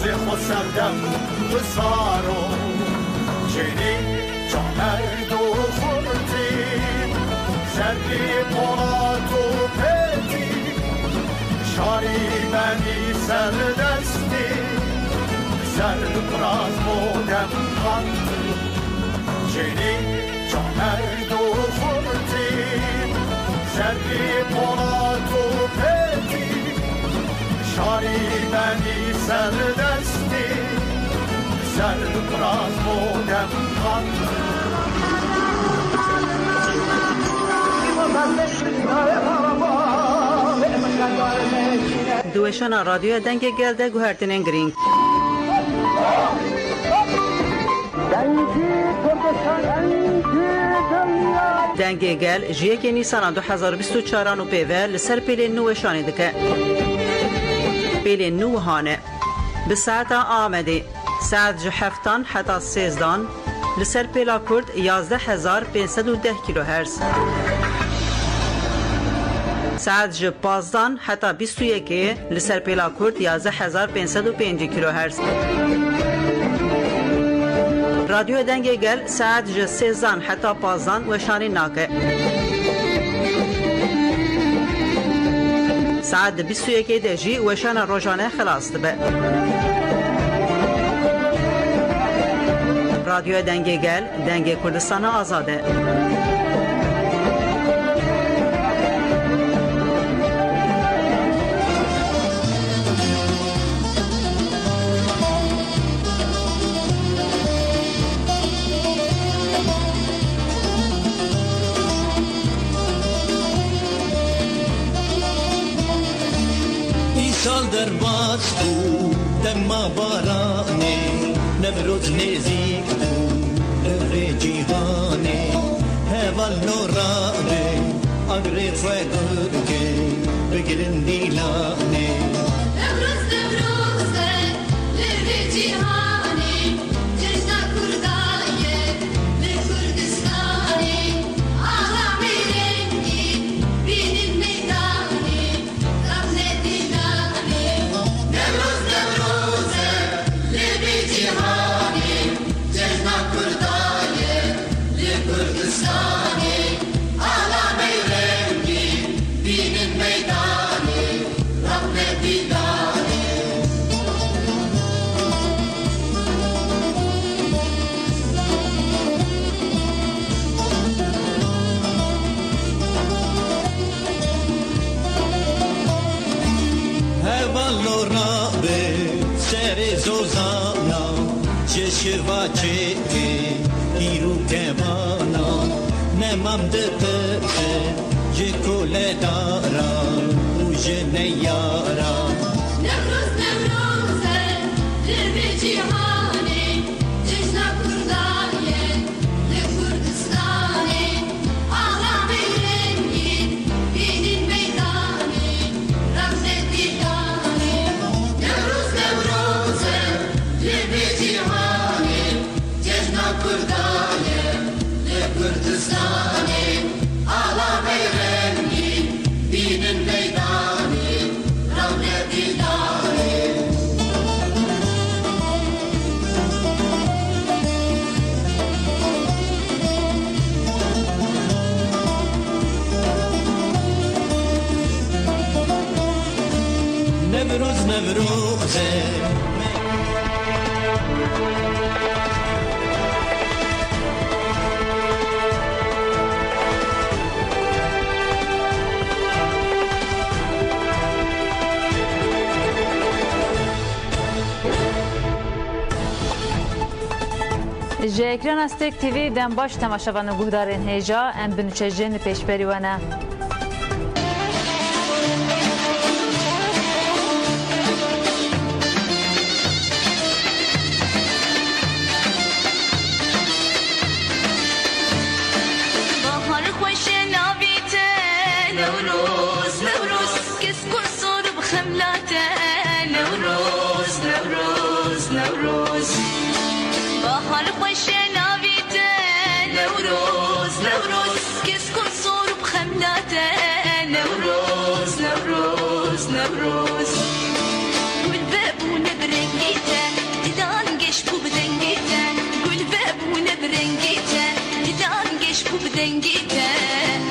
نوروز خود سردم بسارو چنی جامرد و خورتی زردی پولاد و پتی شاری بنی سردستی سربراز بودم خانتی چنی جامرد و خورتی زردی پولاد و پتی شاری بنی سردستی سربراز بودم دوشان رادیو دنگ گلده گوهرتنین گرینگ دنگ گل جیک نیسان 2024 و پیوه لسر پیل نوشانی دکه پیل نوهانه به ساعت آمده ساعت جهفتان حتی 13 لسر پیلا کرد 11510 کیلوهرتز ساعت جه 15 حتی 21 لسر پیلا کرد 11505 کیلوهرتز رادیو دنگ گل ساعت جه 13 حتی 15 وشانی ناکه ساعت 21 دجی وشان روزانه خلاص به رادیو دنگ گل دنگ کردستان آزاده سال در باز بود دما بارانه نوروز نزیک بود اره جیهانه هوال نورانه اگری خواه گرگه بگرن دیلانه نوروز نوروزه لره جیهانه جشن کردایه لکردستانه آلامی رنگی بینین میدانه رمزه دیلانه نوروز نوروزه لره جیهانه جشن کردایه لکردستانه آلامی رنگی بینین میدانه رمزه دیلانه هوالو رابه سر زوزانا چشوا چه ایرو کمانا نمام دته جکول دارا اوج نیارا نوروز نوروزه لره جیهانه جشن کردایه لکردستانه آلامی رنگی بینین میدانه رمزه دیدانه نوروز نوروزه لره جیهانه جشن کردایه لکردستانه آلامی رنگی بینین میدانه رمزه دیدانه نوروز نوروزه جاکران استک تیوی دم باش تماشاوان گودارین هیجا ام بنوچجین پیش بریوانه بهار خوش ناویته نوروز نوروز کس کن سر بخملاته نوروز نوروز نوروز بهار خوش ناویته نوروز نوروز کس کن سر بخملاته نوروز نوروز نوروز والبابونه برنگيته دنگیته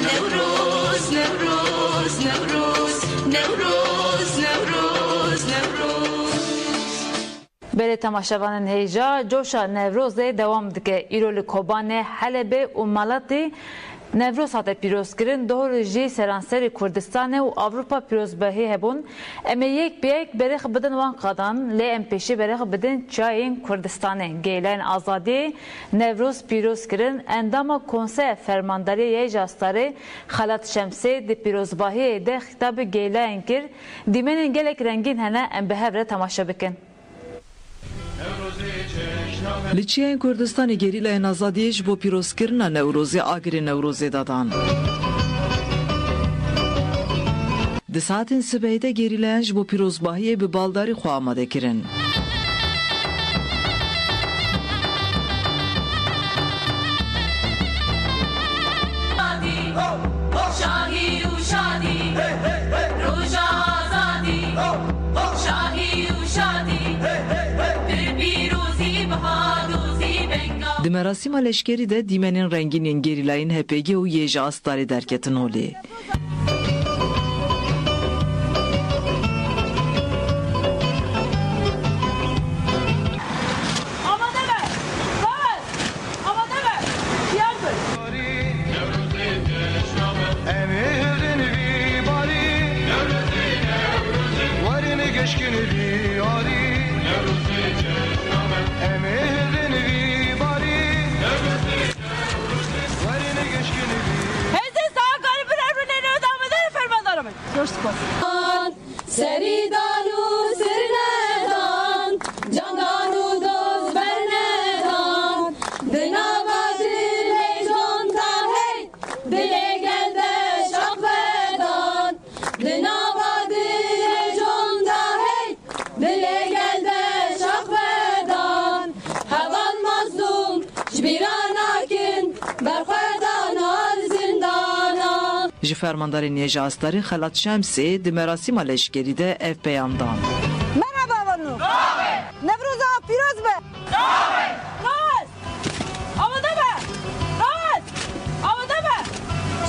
نوروز نوروز نوروز نوروز نوروز نوروز بله تماشاوان هیجا جوشا نوروز دوام دکه ایرول کوبان حلب و مالاتی نوروز هات پیروز کردن دور جی سرانسر کردستان و آوروپا پیروز بهی هبون اما یک بیک برخ بدن وان قادان لی ام پیشی برخ بدن چاین کردستانه گیلین آزادی نوروز پیروز کردن اندام کنسه فرمانداری یه جاستاره خالد شمسی دی پیروز باهی ده خطاب گیلین کر دیمن گلک رنگین هنه ام بهره تماشا بکن لچیان کردستان گریلای آزادیش با پیروز کردن نوروزی آگر نوروزی دادن. ده ساعتین سبعیده گریلایش با پیروزباهی به بالداری خواه آماده کرن. شاهی و شادی روژا آزادی شاهی و شادی د مراسم لشکری ده دیمنین رنگین گریلاین هپگی و یه استاری درکتن هولی. سریدان و سرندان جاندان و دوز برندان دناباد لیجان تا هی دلی گلده شاق بدان دناباد لیجان تا هی دلی گلده شاق بدان هوان مظلوم جبیران آکن برخوردان آل زندانا جی فرمانداری نیجا استاری خالد شمسی د مراسم لشکری ده اف پیامدان. مرحبا ورنو. نوروز پیروز به. راست. آماده به. راست. آماده به.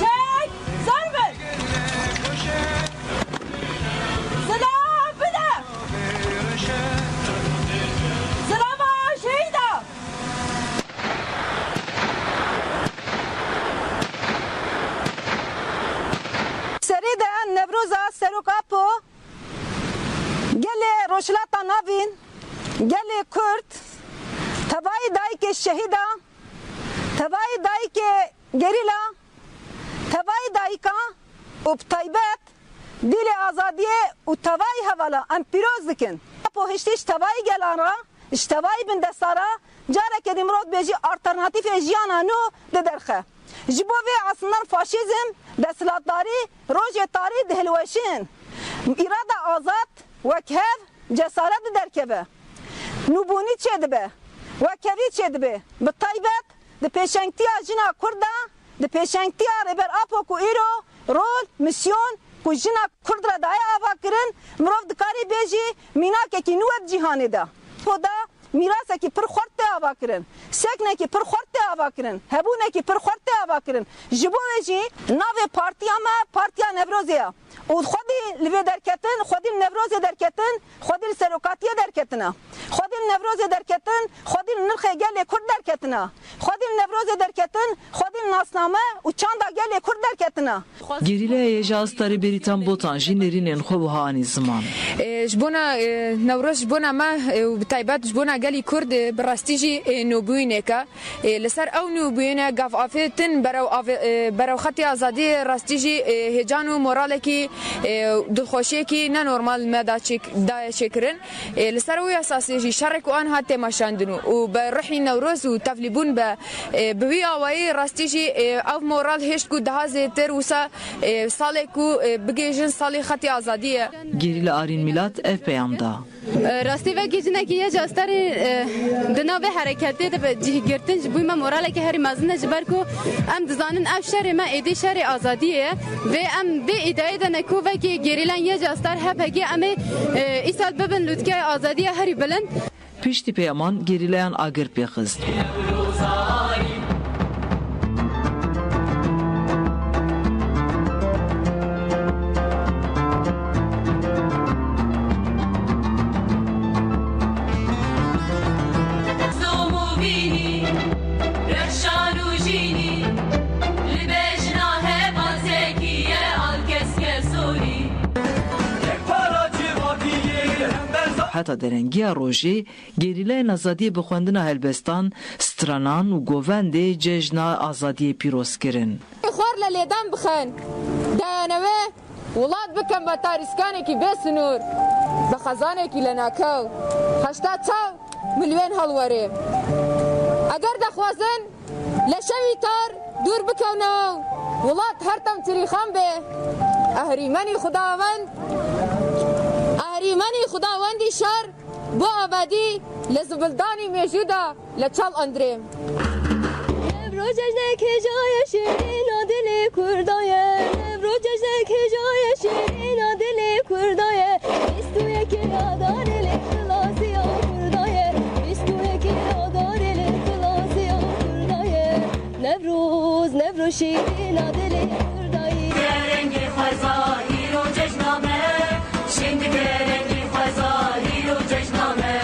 چک. ضربه. سلام بده. سلام شهیدا. سريدة نبروزا سروكابو قالي روشلاتا نافين قالي كرد تباي دايك الشهيدة تباي دايك جريلا تباي دايكا وبطيبات ديلي آزادية وتباي هوالا ام بيروزكن ابو هشتيش تباي جلانرا اشتباي بندسارا جارة كدمرود بيجي ارترناتيف اجيانا نو ددرخه جبوه اصلا فاشیزم دستلاتداری روژ تاری دهلوشین اراده آزاد وکهف جسارت درکبه نوبونی چه دبه وکوی چه دبه به طیبت ده پیشنگتی جنا کرده ده پیشنگتی ربر اپو کو ایرو رول میسیون کو جنا کرد را دای آوا کرن مروف دکاری بیجی مینا که کی نوت جهانی ده خدا میراث کی پر خورته آوا کرن سکنه کی پر خورته آوا کرن هبونه کی پر خورته آوا کرن جبونه جی ناو پارتیا ما پارتیا نوروزیا و خودی لوی درکتن خودی نوروز درکتن خودی سروکاتی درکتنا خودی نوروز درکتن خودی نرخ گل کرد درکتنا خودی نوروز درکتن خودی ناسنامه و چند گل کرد درکتنا گریلای یه استاری بریتان بوتان جنرین خوب هانی زمان جبونا نوروز جبونا ما وبتايبات جبونا قالي كرد براستيجي نوبوينيكا لسر او نوبوينا قاف افيتن براو خطي ازادي راستيجي هجانو مورالكي دخوشيكي نا نورمال ما دا شكرن لسر ويا اساسي شرك وان هاتي ماشاندنو وبروحي نوروز وتفليبون بوي اواي راستيجي او مورال هشكو دهازتر وسا سالكو بگيجن سالي خطي ازادي گریلا آرین میلاد اف پیامدا راستی و گیجنه که یه جاستاری دنابه حرکتی ده به جه گرتن جبوی ما موراله که هری مازنه جبر کو ام دزانن اف شهر ما ایدی شهر آزادیه و ام به ایدای ده نکو و که گریلن یه جاستار هپگی ام ایسال ببن لودکه آزادیه هری بلند پیشتی پیامان گریلایان آگر پیخست heta derengiya rojê gerîlayên azadiyê bi xwendina helbestan, stranan û govendê cejna azadiyê pîroz kirin. خوار للیدان بخن دانوه ولاد بکن با تاریسکانێکی بێ سنوور بە خەزانێکی لە ناکەو 84 ملیۆن هەڵوەرێ ئەگەر دەخوازن لە شەوی تار دوور بکەونەوە وڵات هەرتەم تریخان بێ ئەهریمەنی خوداوەندی شار بۆ ئابادی لە زبلدانی مێژوودا لە چاڵ ئەندرێم روججک جای شیرین دل کردایه روججک جای شیرین دل کردایه بیستوی که یادار الاخلاصی کردایه بیستوی که یادار الاخلاصی کردایه نوروز شیرین دل کردایی رنگی خزایی رو جشنامه şimdi رنگی خزایی رو جشنامه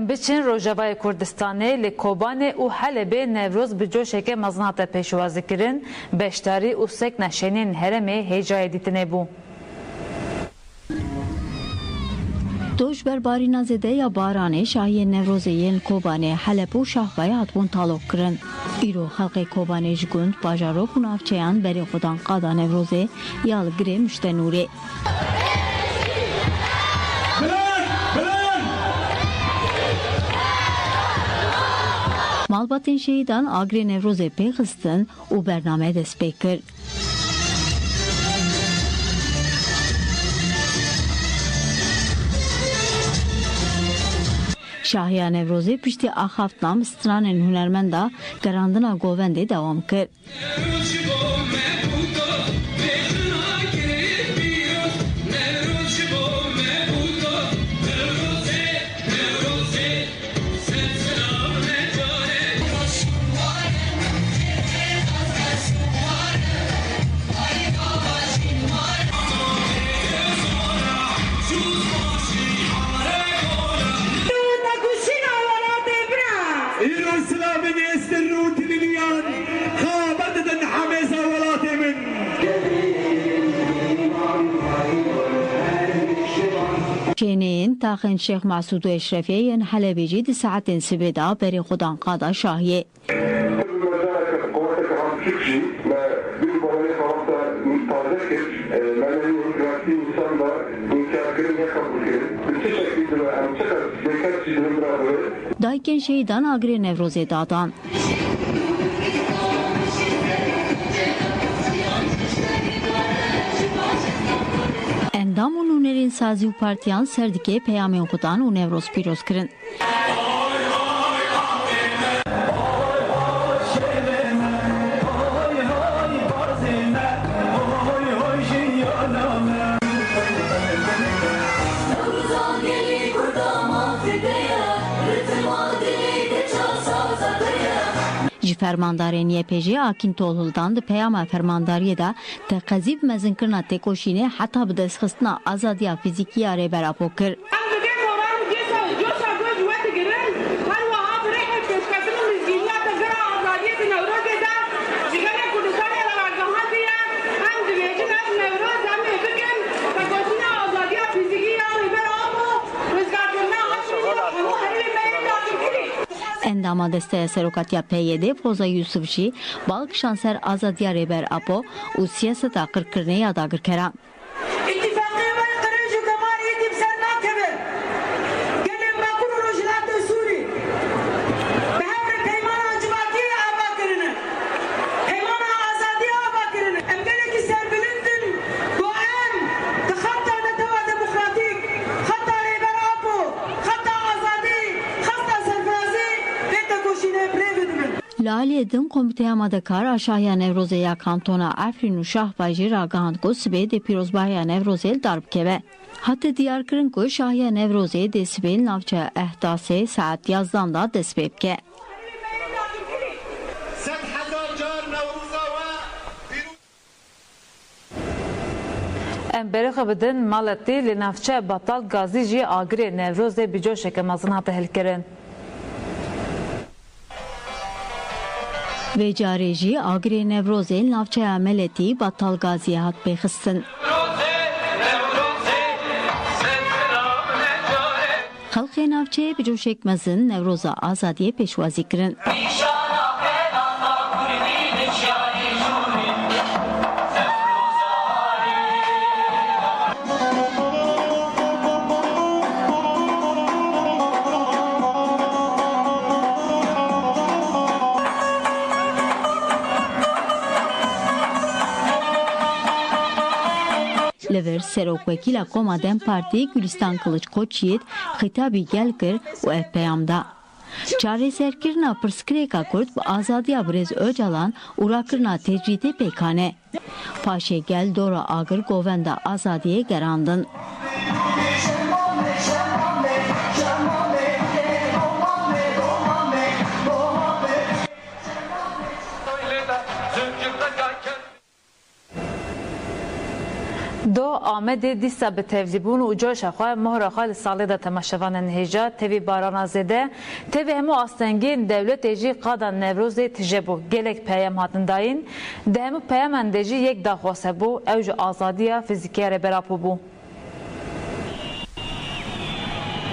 بچین روجاوای کردستانê li Kobanê û Helebê Newroz bi coşeke mezin hate pêşwazî kirin, beşdarî û sekna şenên herêmê hêjayê dîtinê bû. Doj berbarîna zêde ya baranê şahiyên Newrozê yên Kobanê, Heleb û Şahbayê hatibûn talok kirin. Îro xelkê Kobanê ji gund, bajarok û navçeyan berê xwedan qada Newrozê ya li girê Müştenûrê. Malbatên şehîdan agrê Newrozê pê xistin û bername dest pê kir. Şahiya Newrozê piştî axaftan stranên hunermenda gerandina govendê dewam kir. Şenên taxên Şeyh Masud û Eşrefê yên Helebê jî di saetên sibê da berê xwedan qada Şahiyê. Dayikên şehîdan agrê Newrozê dadan. Endam û nûnerên sazî û partiyan ser dike peyamên xwedan û Newroz pîroz kirin. Ji fermandarên YPJ Akin Tolhuldan di peyama fermandariyê de teqezî bi mezinkirina têkoşînê heta bi destxistina azadiya fîzîkî ya rêber apo kir. Endama desteya serokatiya PYD Foza Yusuf jî balkişan ser azadiya rêber apo û siyaseta qirkirinê ya dagir kera. Lali din Komiteya Madakar Aşağıya Nevrozeya Kantona Afrin û Şahbajî ragihand ku sibê de pîrozbahiya Nevrozê dar bikeve. Hatê diyar kirin ku Şahiya Nevrozê dê sibê navçeya Ehdasê saet 11 da dest pê bike. Em berê bidin maletî li navçe Batal Gazî jî agirê Nevrozê bi coşeke mezin hate hilkirin. Vê carê jî agirê Nevrozê navçeya Meletî Batal Gazî hat pêxistin. Xelkê navçeyê bi coşek mezin Nevroza Azadiyê pêşwazî kirin. Lever Serokwekîla Koma Dem Partî Gülistan Kılıç Koçyiğit xitabî gel kir û ev peyamda. Çareserkirina pirsgirêka Kurd bi azadiya Birêz Öcalan û rakirina tecrîdê pêkane. Paşê gel dora agir govenda azadiyê gerandin. دو آمده دیسا به تولیبون و جوش خواه مهر خال سالی دا تماشوان نهیجا تیوی بارانا زده تیوی همو آستنگین دولت ایجی قادان نوروز تجبو گلک پیام هاتن داین ده همو پیام اندیجی یک دا خواسته بو اوج آزادیا فیزیکی را براپو بو.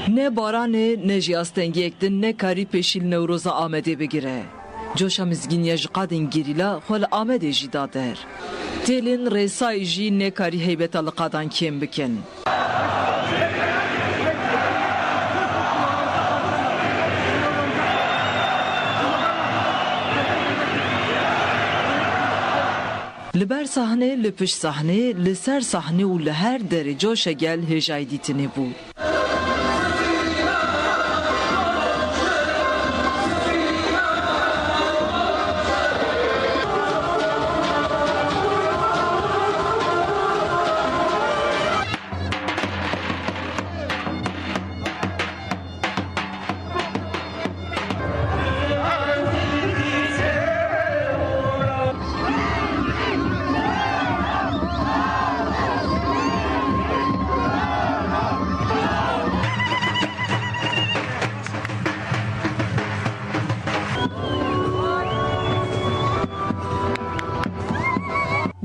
نه بارانه نه جی آستنگی اکدن نه کاری پیشیل نوروز آمده بگیره. جوشا مزگینیه جقادن گیریلا خوال آمده جی دادر. تلین رسای جی نکاری هیبت لقادان کم بکن. لبر صحنه لپش صحنه لسر صحنه و لهر درجه شگل هجای دیتنه بود.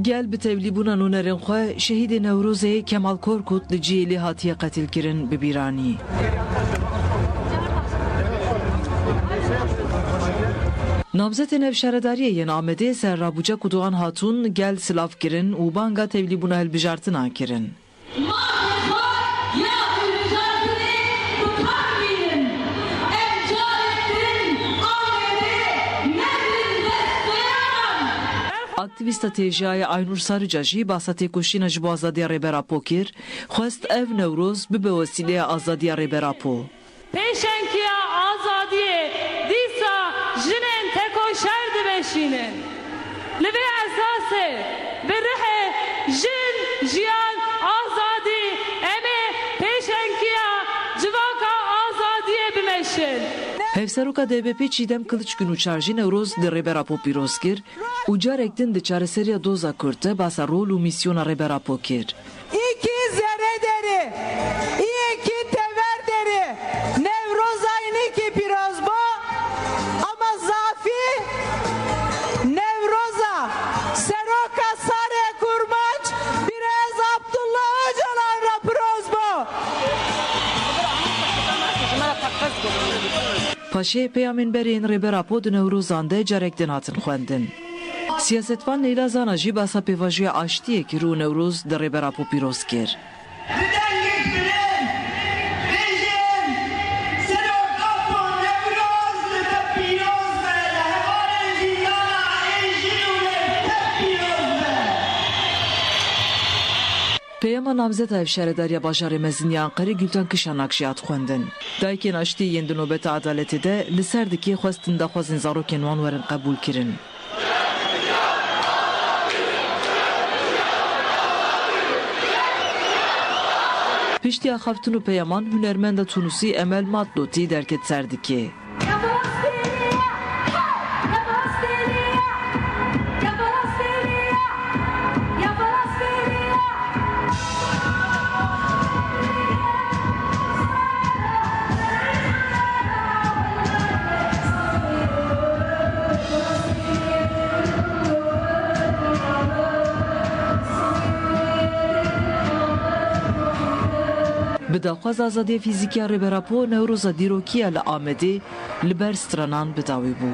گل به تبلیبونا نونرین خواه شهید نوروزه کمال کورکوت لجیلی هاتی قتل کرن ببیرانی. نامزد نوشرداریه ین آمده سر رابوچه کدوان هاتون گل سلاف کرن و بانگا تبلیبونا هلبجارتنا کرن. اکتیویست تیجای aynur Sarıca jî basatê kuşîna ji bo azadiya rêbera kir, xwest ev Newroz bibe wesîleya azadiya rêbera po. Pêşenkiya azadiyê dîsa jinên tekoşer dibeşînin. Li vê esasê bi rihê jin jiyan azadî em ê pêşenkiya civaka azadiyê bimeşin. Hevseroka DBP Çiğdem Kılıçgün uçarjî Newroz di rêbera po pîroz kir û carektin di çareseriya doza Kurd basa rol û misyona rêbera po kir. İki zerre deri, iki tever deri, Nevroz aynı ki pîroz bo, ama zafi Nevroz'a Seroka Sare Kurmaç biraz Abdullah Öcalan ra pîroz bo. Paşê peyamên berên rêbera po di Newrozan de carektin hatin xwendin. Siyasetvan Leyla Zana jî basa pêvajoya aştiyê kir û Newroz di rêbera po pîroz kir. Peyama نامزد ev şeredariya bajarê mezinî Anqerê Gülten Kişanak jî hat xwendin. Dayikên aştî yên di nobeta edaletê de li ser dikê xwestin daxwazên zarokên wan werin qebûl kirin. Piştiya xeftin û peyaman hunermenda Tunusî Emel Matlotî derket ser dikê. Bi daxwaz azadiya fîzîkiya Rêberapo Newroza dîrokiya li Amedê li ber stranan bidawî bû.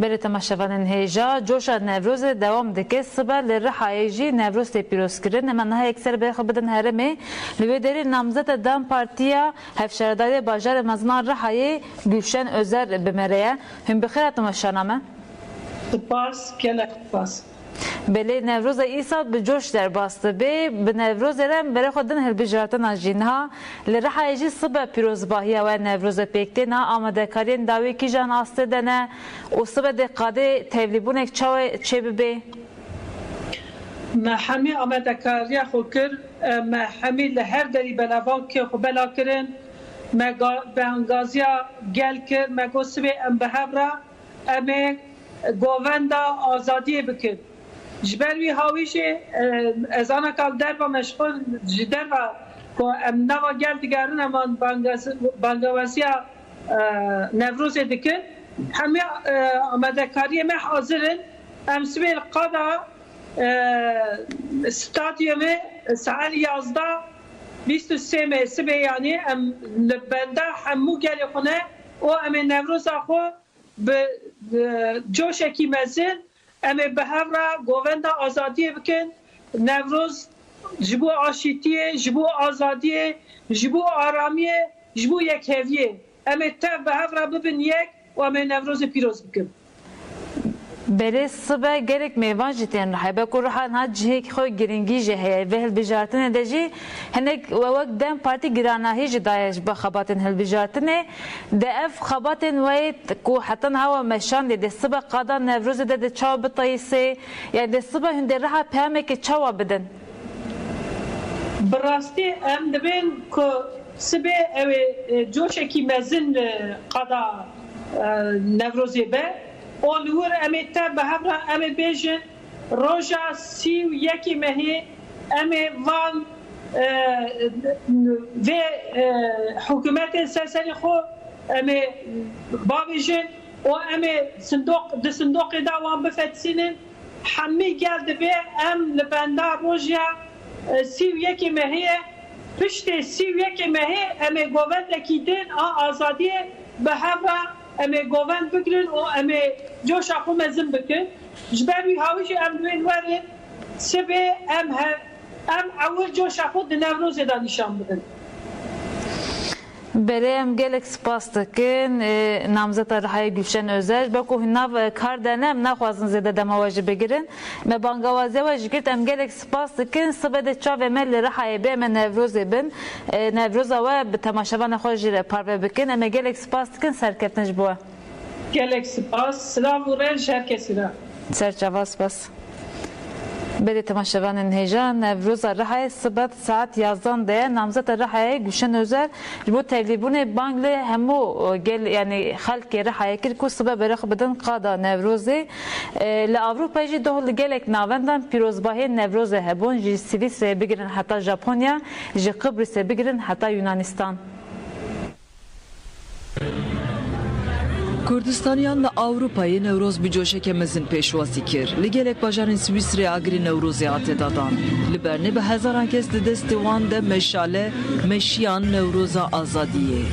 بر تماشاوان هیجا جوشا نوروز دوام دکه صبح لرحایجی نوروز پیروز کردن اما نه اکثر به خبرن هرمه لودری نامزد دام پارتیا هفشارداری باجار مزمان رحای گلشن özer بمریه هم بخیر تماشانامه سپاس کلک سپاس بله نوروز ایسا به جوش در باسته به نوروز رم برای خودن هل بجارتن آجینها لرحایجی صبح پیروزباهی و نوروز پیکته نا آمده کارین داوی کی جان آسته دنه و صبح دقاده تبلیبونک چه ببه ما همه آمده کاری خو کر ما همه لهر دری بنوان که خو بلا کرن ما به انگازیا گل کر ما گوسبه ام به هبرا ام گووندا آزادی بکر جبروی هاویشه از آن کال در و مشغول جدر و که نوا گل دیگران امان بانگوازیا نوروز دکن همه آمده کاری ما حاضرن امسوی القادا ستادیوم ساعت 11 23 سبه یعنی بنده همو گلی خونه و ام نوروز آخو به جوشکی مزن اما به هفره گووندا آزادی بکن نوروز جبو آشیتیه جبو آزادیه جبو آرامیه جبو یک هویه اما تب به هفره ببین یک و اما نوروز پیروز بکن بله صبح گرک میوان جتن رحی بکر رحان ها جهک خوی گرینگی جهه و هل بجارتن دجی هنگ وقت دم پارتی گرانهی جدایش با خباتن هل بجارتنه داف خباتن وید کو حتی هوا مشان ده صبح قادا نوروز ده چاو بطایسه یا ده صبح هند رها پهمه که چاو بدن براستی ام دبین که صبح جوشکی مزن قادا نوروزی به اولور امیتا به هفته امی بیشن روزا 31 مهی امی وان و حکومت سرسری خو امی باویشن و امی صندوق دوام بفتسینن همی گرد به ام لبندار روزا 31 مهی پشت 31 مهی امی گوند لکیدن آزادی به هفته امی گوند بگیرن و امی جوش اخو مزن بکن جبروی هاویش ام دوین ورن سبه ام اول جوش اخو ده نوروز دا نشان بدن بریم گلک سپاس دکن نامزد رحای گلشن özer بکو هناو کار دنم نخوازن زده دمواجه بگیرن ما بانگوازه واجه گرد ام گلک سپاس دکن سبه ده چاو مل رحای به من نوروز بن نوروز و به تماشاوان خود جیره پارو بکن ام گلک سپاس دکن سرکتنش بوه گلک سپاس سلام و رنج هر کسی را سرچاوا سپاس بری تماشاوان هیجان نوروز رحای صبح ساعت 11 ده نامزد رحای گوشن özer bu tevlibune bangle hemu gel yani halk rحای kir ku صبح berx bedin qada nevrozi li Avrupa ji dohul gelek navendan pirozbahi nevroz hebon ji Svisre bigirin hatta Japonya ji Kıbrıs'e bigirin hatta Yunanistan Kurdistaniyan li Avrupayê Newroz bi coşeke mezin pêşwazî kir. Li gelek bajarên Swîsrê agirî Newrozê hate dadan. Li bernê bi hezaran kes di destê wan de meşale meşiyan Newroza azadiyê.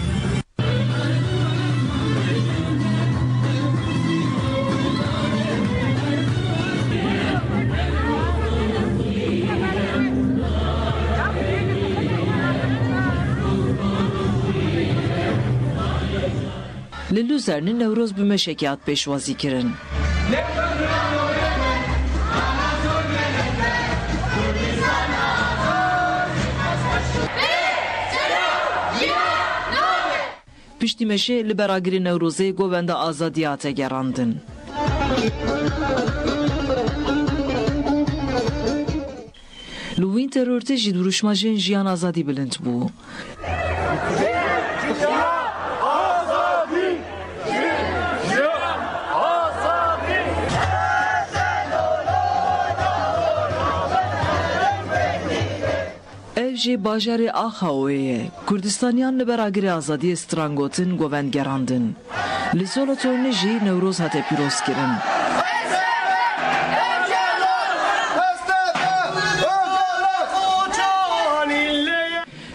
Buldozerin Newroz bi meşekî hat pêşwazî kirin. Piştî meşê li beragirî Newrozê govenda azadiya hate gerandin. Li wîn terortê jî duruşmacên jiyan azadî bilind bû. Ev jê bajarê Axaoyê ye. Kurdistaniyan li beragirê azadiyê strangotin govend gerandin. Li Solothurnê jî Newroz hate pîrozkirin.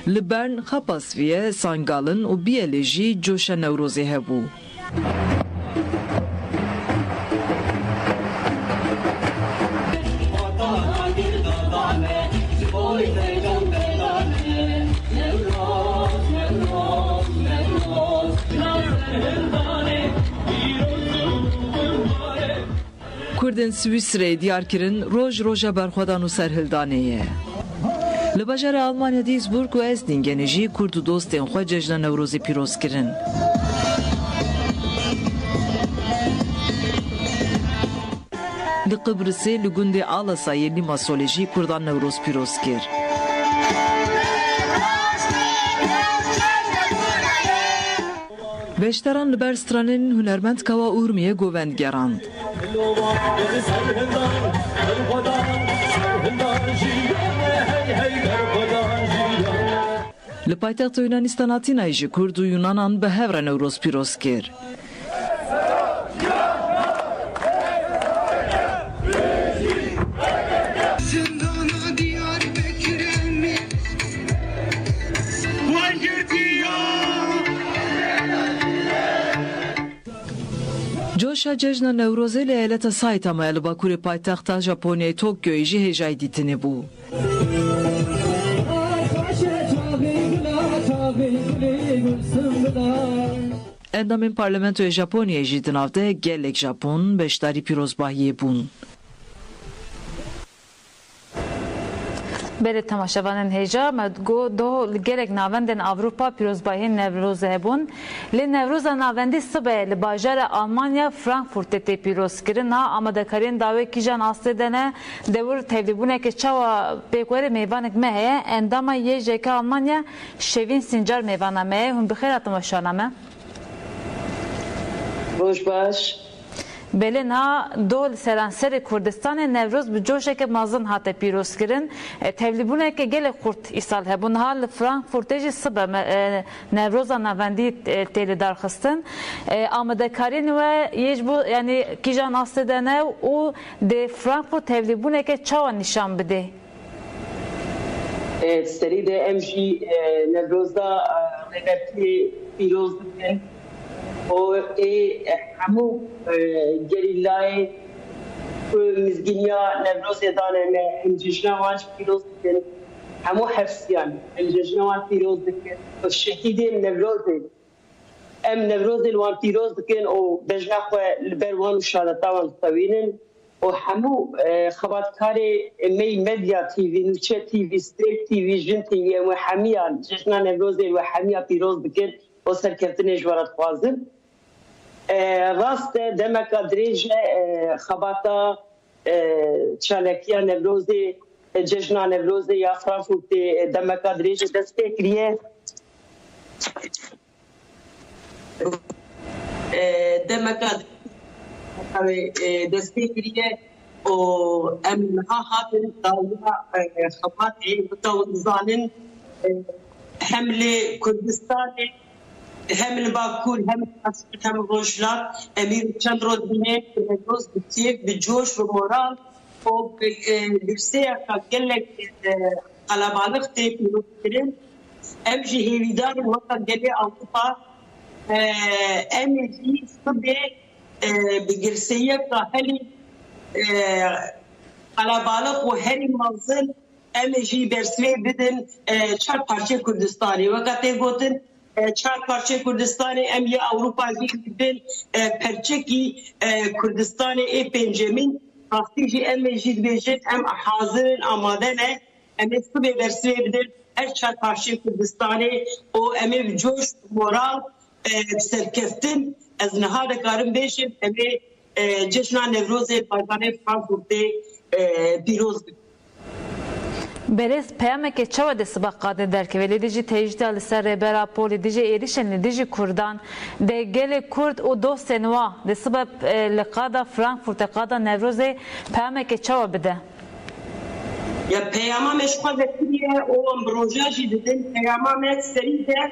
Li Bern, Xapasviyê, Sangalin û Biyelê jî coşa Newrozê hebû. Kurdên Swîsreyê diyar kirin roj roja berxwedan û serhildanê ye. Li bajarê Almanya Duisburg û Estingenê jî Kurd û dostên xwe cejna Newrozê pîroz kirin. Li Qibrısê li gundê Alasayê Limasolê jî Kurdan Newroz pîroz kir. Beşteran li ber stranên hunermend kawa Urmiyê govend gerand. Li paytexta Yunanistan Atînayê jî Kurd û Yunanan bi hev re Newroz pîroz kir. Coşa cejna Newrozê li eyaleta Saitama li Bakurê paytexta Japonyayê Tokyoyê jî hêjayî dîtinê bû. Endamên Parlamentoya Japonyayê jî di nav de gelek Japon beşdarî pîrozbahiyê bûn. Berê temaşevanên hêja me do li gelek navendên Avrupa pîrozbahiyên Newrozê hebûn. Lê Newroza navendî sibê li bajara Almanya Frankfurtê tê pîrozkirin ha amadekariyên dawê kîjan astê de ne dewir tevlîbûneke çawa pêkwerê mêvanek me heye endama yê JK Almanya şevîn sincar mêvana me ye hûn bi xêr hatin weşana me. Roj baş. Belên ha do li seranserê Kurdistanê Newroz bi coşeke mezin hate pîrozkirin. Tevlîbûneke gelek Kurd îsal hebûn ha li Frankfurtê jî sibe Newroza navendî tê li darxistin. Amadekarîn we yê ji bo yanî kîjan astê de ne û dê Frankfurt tevlîbûneke çawa nîşan bide. Serî de em jî Newroza rêbetiyê pîroz dikin. O hemû gerîlayê ku mizgîniya Newrozê dane me em cejna wan pîroz dikin hemû hefsiyan em cejna wan pîroz dikin şehîdên Newrozê em Newrozê li wan pîroz dikin û bejna xwe li ber wan û şadeta wan dixwînin û hemû xebatkarê me Medya TV, Nûçe TV, Strek TV, Jin TV em we hemiyan cejna Newrozê we hemiya pîroz dikin o serkeftinê ji we re dixwazin. Rast e demeka dirêj e xebata çalakiya Newrozê cejna Newrozê ya Frankfurtê demeka dirêj dest pê kiriye demeka dest pê kiriye û em niha hatin dawiya xebatê bi dizanin hem li Kurdistanê hem li Bakur hem hem Rojhilat emîr çend roz bîne Newroz bi kêf bi coş û moral û lirseyeka gelek qelebalix tê pîrozkirin em jî hêvîdarên weka gelê Awropa em jî sibê bi girseyeka helî qelebalix û herî mezin em jî bersivê bidin çar parçeyê Kurdistanê weka tê gotin çar parça Kurdistan'ı em ye Avrupa'yı bin perçeki Kurdistan'ı pencemin astici em jidbejit em hazırın amade ne em sıbe versiyebilir her çar parça Kurdistan'ı o em coş moral serkeftin az nehar karım beşim em ceshna Nevrozê Payvanê Frankfurtê pîroz Berez peyameke çawa de sibaqate derkeve li dijî têjîta li ser rêbera polê dijî êrişên li dijî Kurdan de gelê Kurd û dostên wa di sibeb li qada Frankfurtê qada Nevrozê peyameke çawa bide? Ya peyama me şuqa vekiriye o roja jî didin peyama me serî de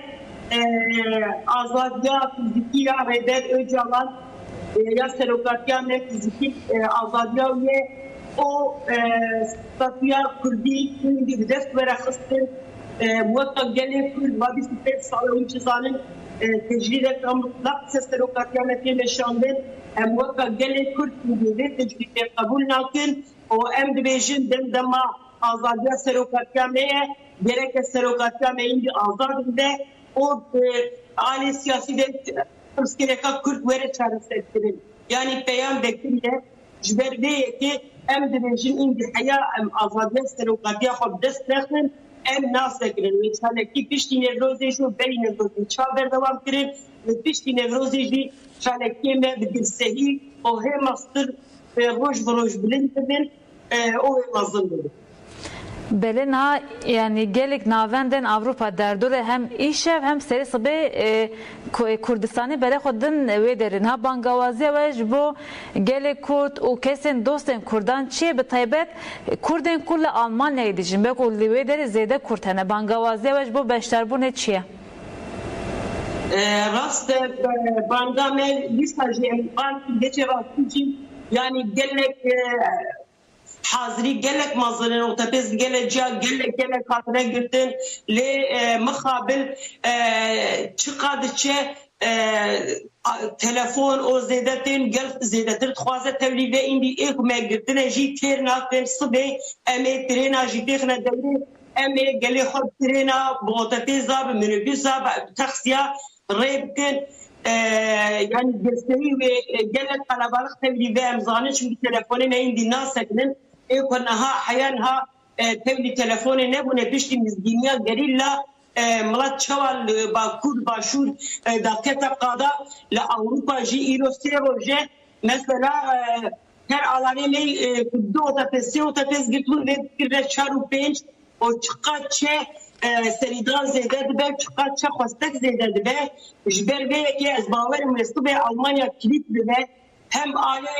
azadiya fizikî ya Rêber Öcalan ya serokatiya me fizikî azadiya ye o statüya Kurdî şimdi bir dest vere xistin muhakkak gelê Kurd va 25 sal zanin tecrübe mutlak serokatiya me tê meşandin muhakkak gelê Kurd şimdi tecrübe kabul nakin o em dibêjin dema azadiya serokatiya me gerek serokatiya me indi azad de o aile siyasi de Türkiye'de Kürt vere çaresettirin. Yani peyam bekliyle jberbe ki em dibêjin indi haya em azadiya serokatiya xwe dest nexin em nas dikirin. Mesela ki piştî Nevrozê jî berî Nevrozê çav berdewam kirin ve piştî Nevrozê jî çalekê me bi dirsehî o hê mastir roj bi roj bilind bibin o hê mezin bibin. Belin ha yani gelek navenden Avrupa derdore hem işev hem seri sıbe Kurdistan'ı bere xudin ve derin ha bangavaziye ve bu gelek Kurd o kesin dosten Kurdan çiye be taybet Kurden kulle Almanya'ya gidişim be kulli ve deri zede Kurtene bangavaziye ve bu beşler bu ne çiye? Rast bangamel listajı banki geçe vakti yani gelek حاضری گلک مازنن و تپس گلک جا گلک خاطره گرتن لی مخابل چقدر چه تلفن او زیدتن گل زیدتر خوازه تولیده ایندی ایک مگرتن جی تیر ناکن صبح امی ترینا جی تخنه دوری امی گلی خود ترینا بوتپیزا منوبیزا تخصیه ریب کن yani gösteri ve gelek kalabalık tevlive emzanı çünkü telefonu ne indi nasekinin ekonha hayanha tevli telefonu ne bu ne piştimiz dünya gerilla ملت چوال با کود باشور دکت قادا ل اروپا جی ایروسی روزه مثلا هر علانی می دو تا پسیو تا پس گیتو و کره 4 و 5 o çıkat çe seridan zede be çıkat çe xostek zede be jber be ki ez bawer mestu be Almanya kilit be hem aile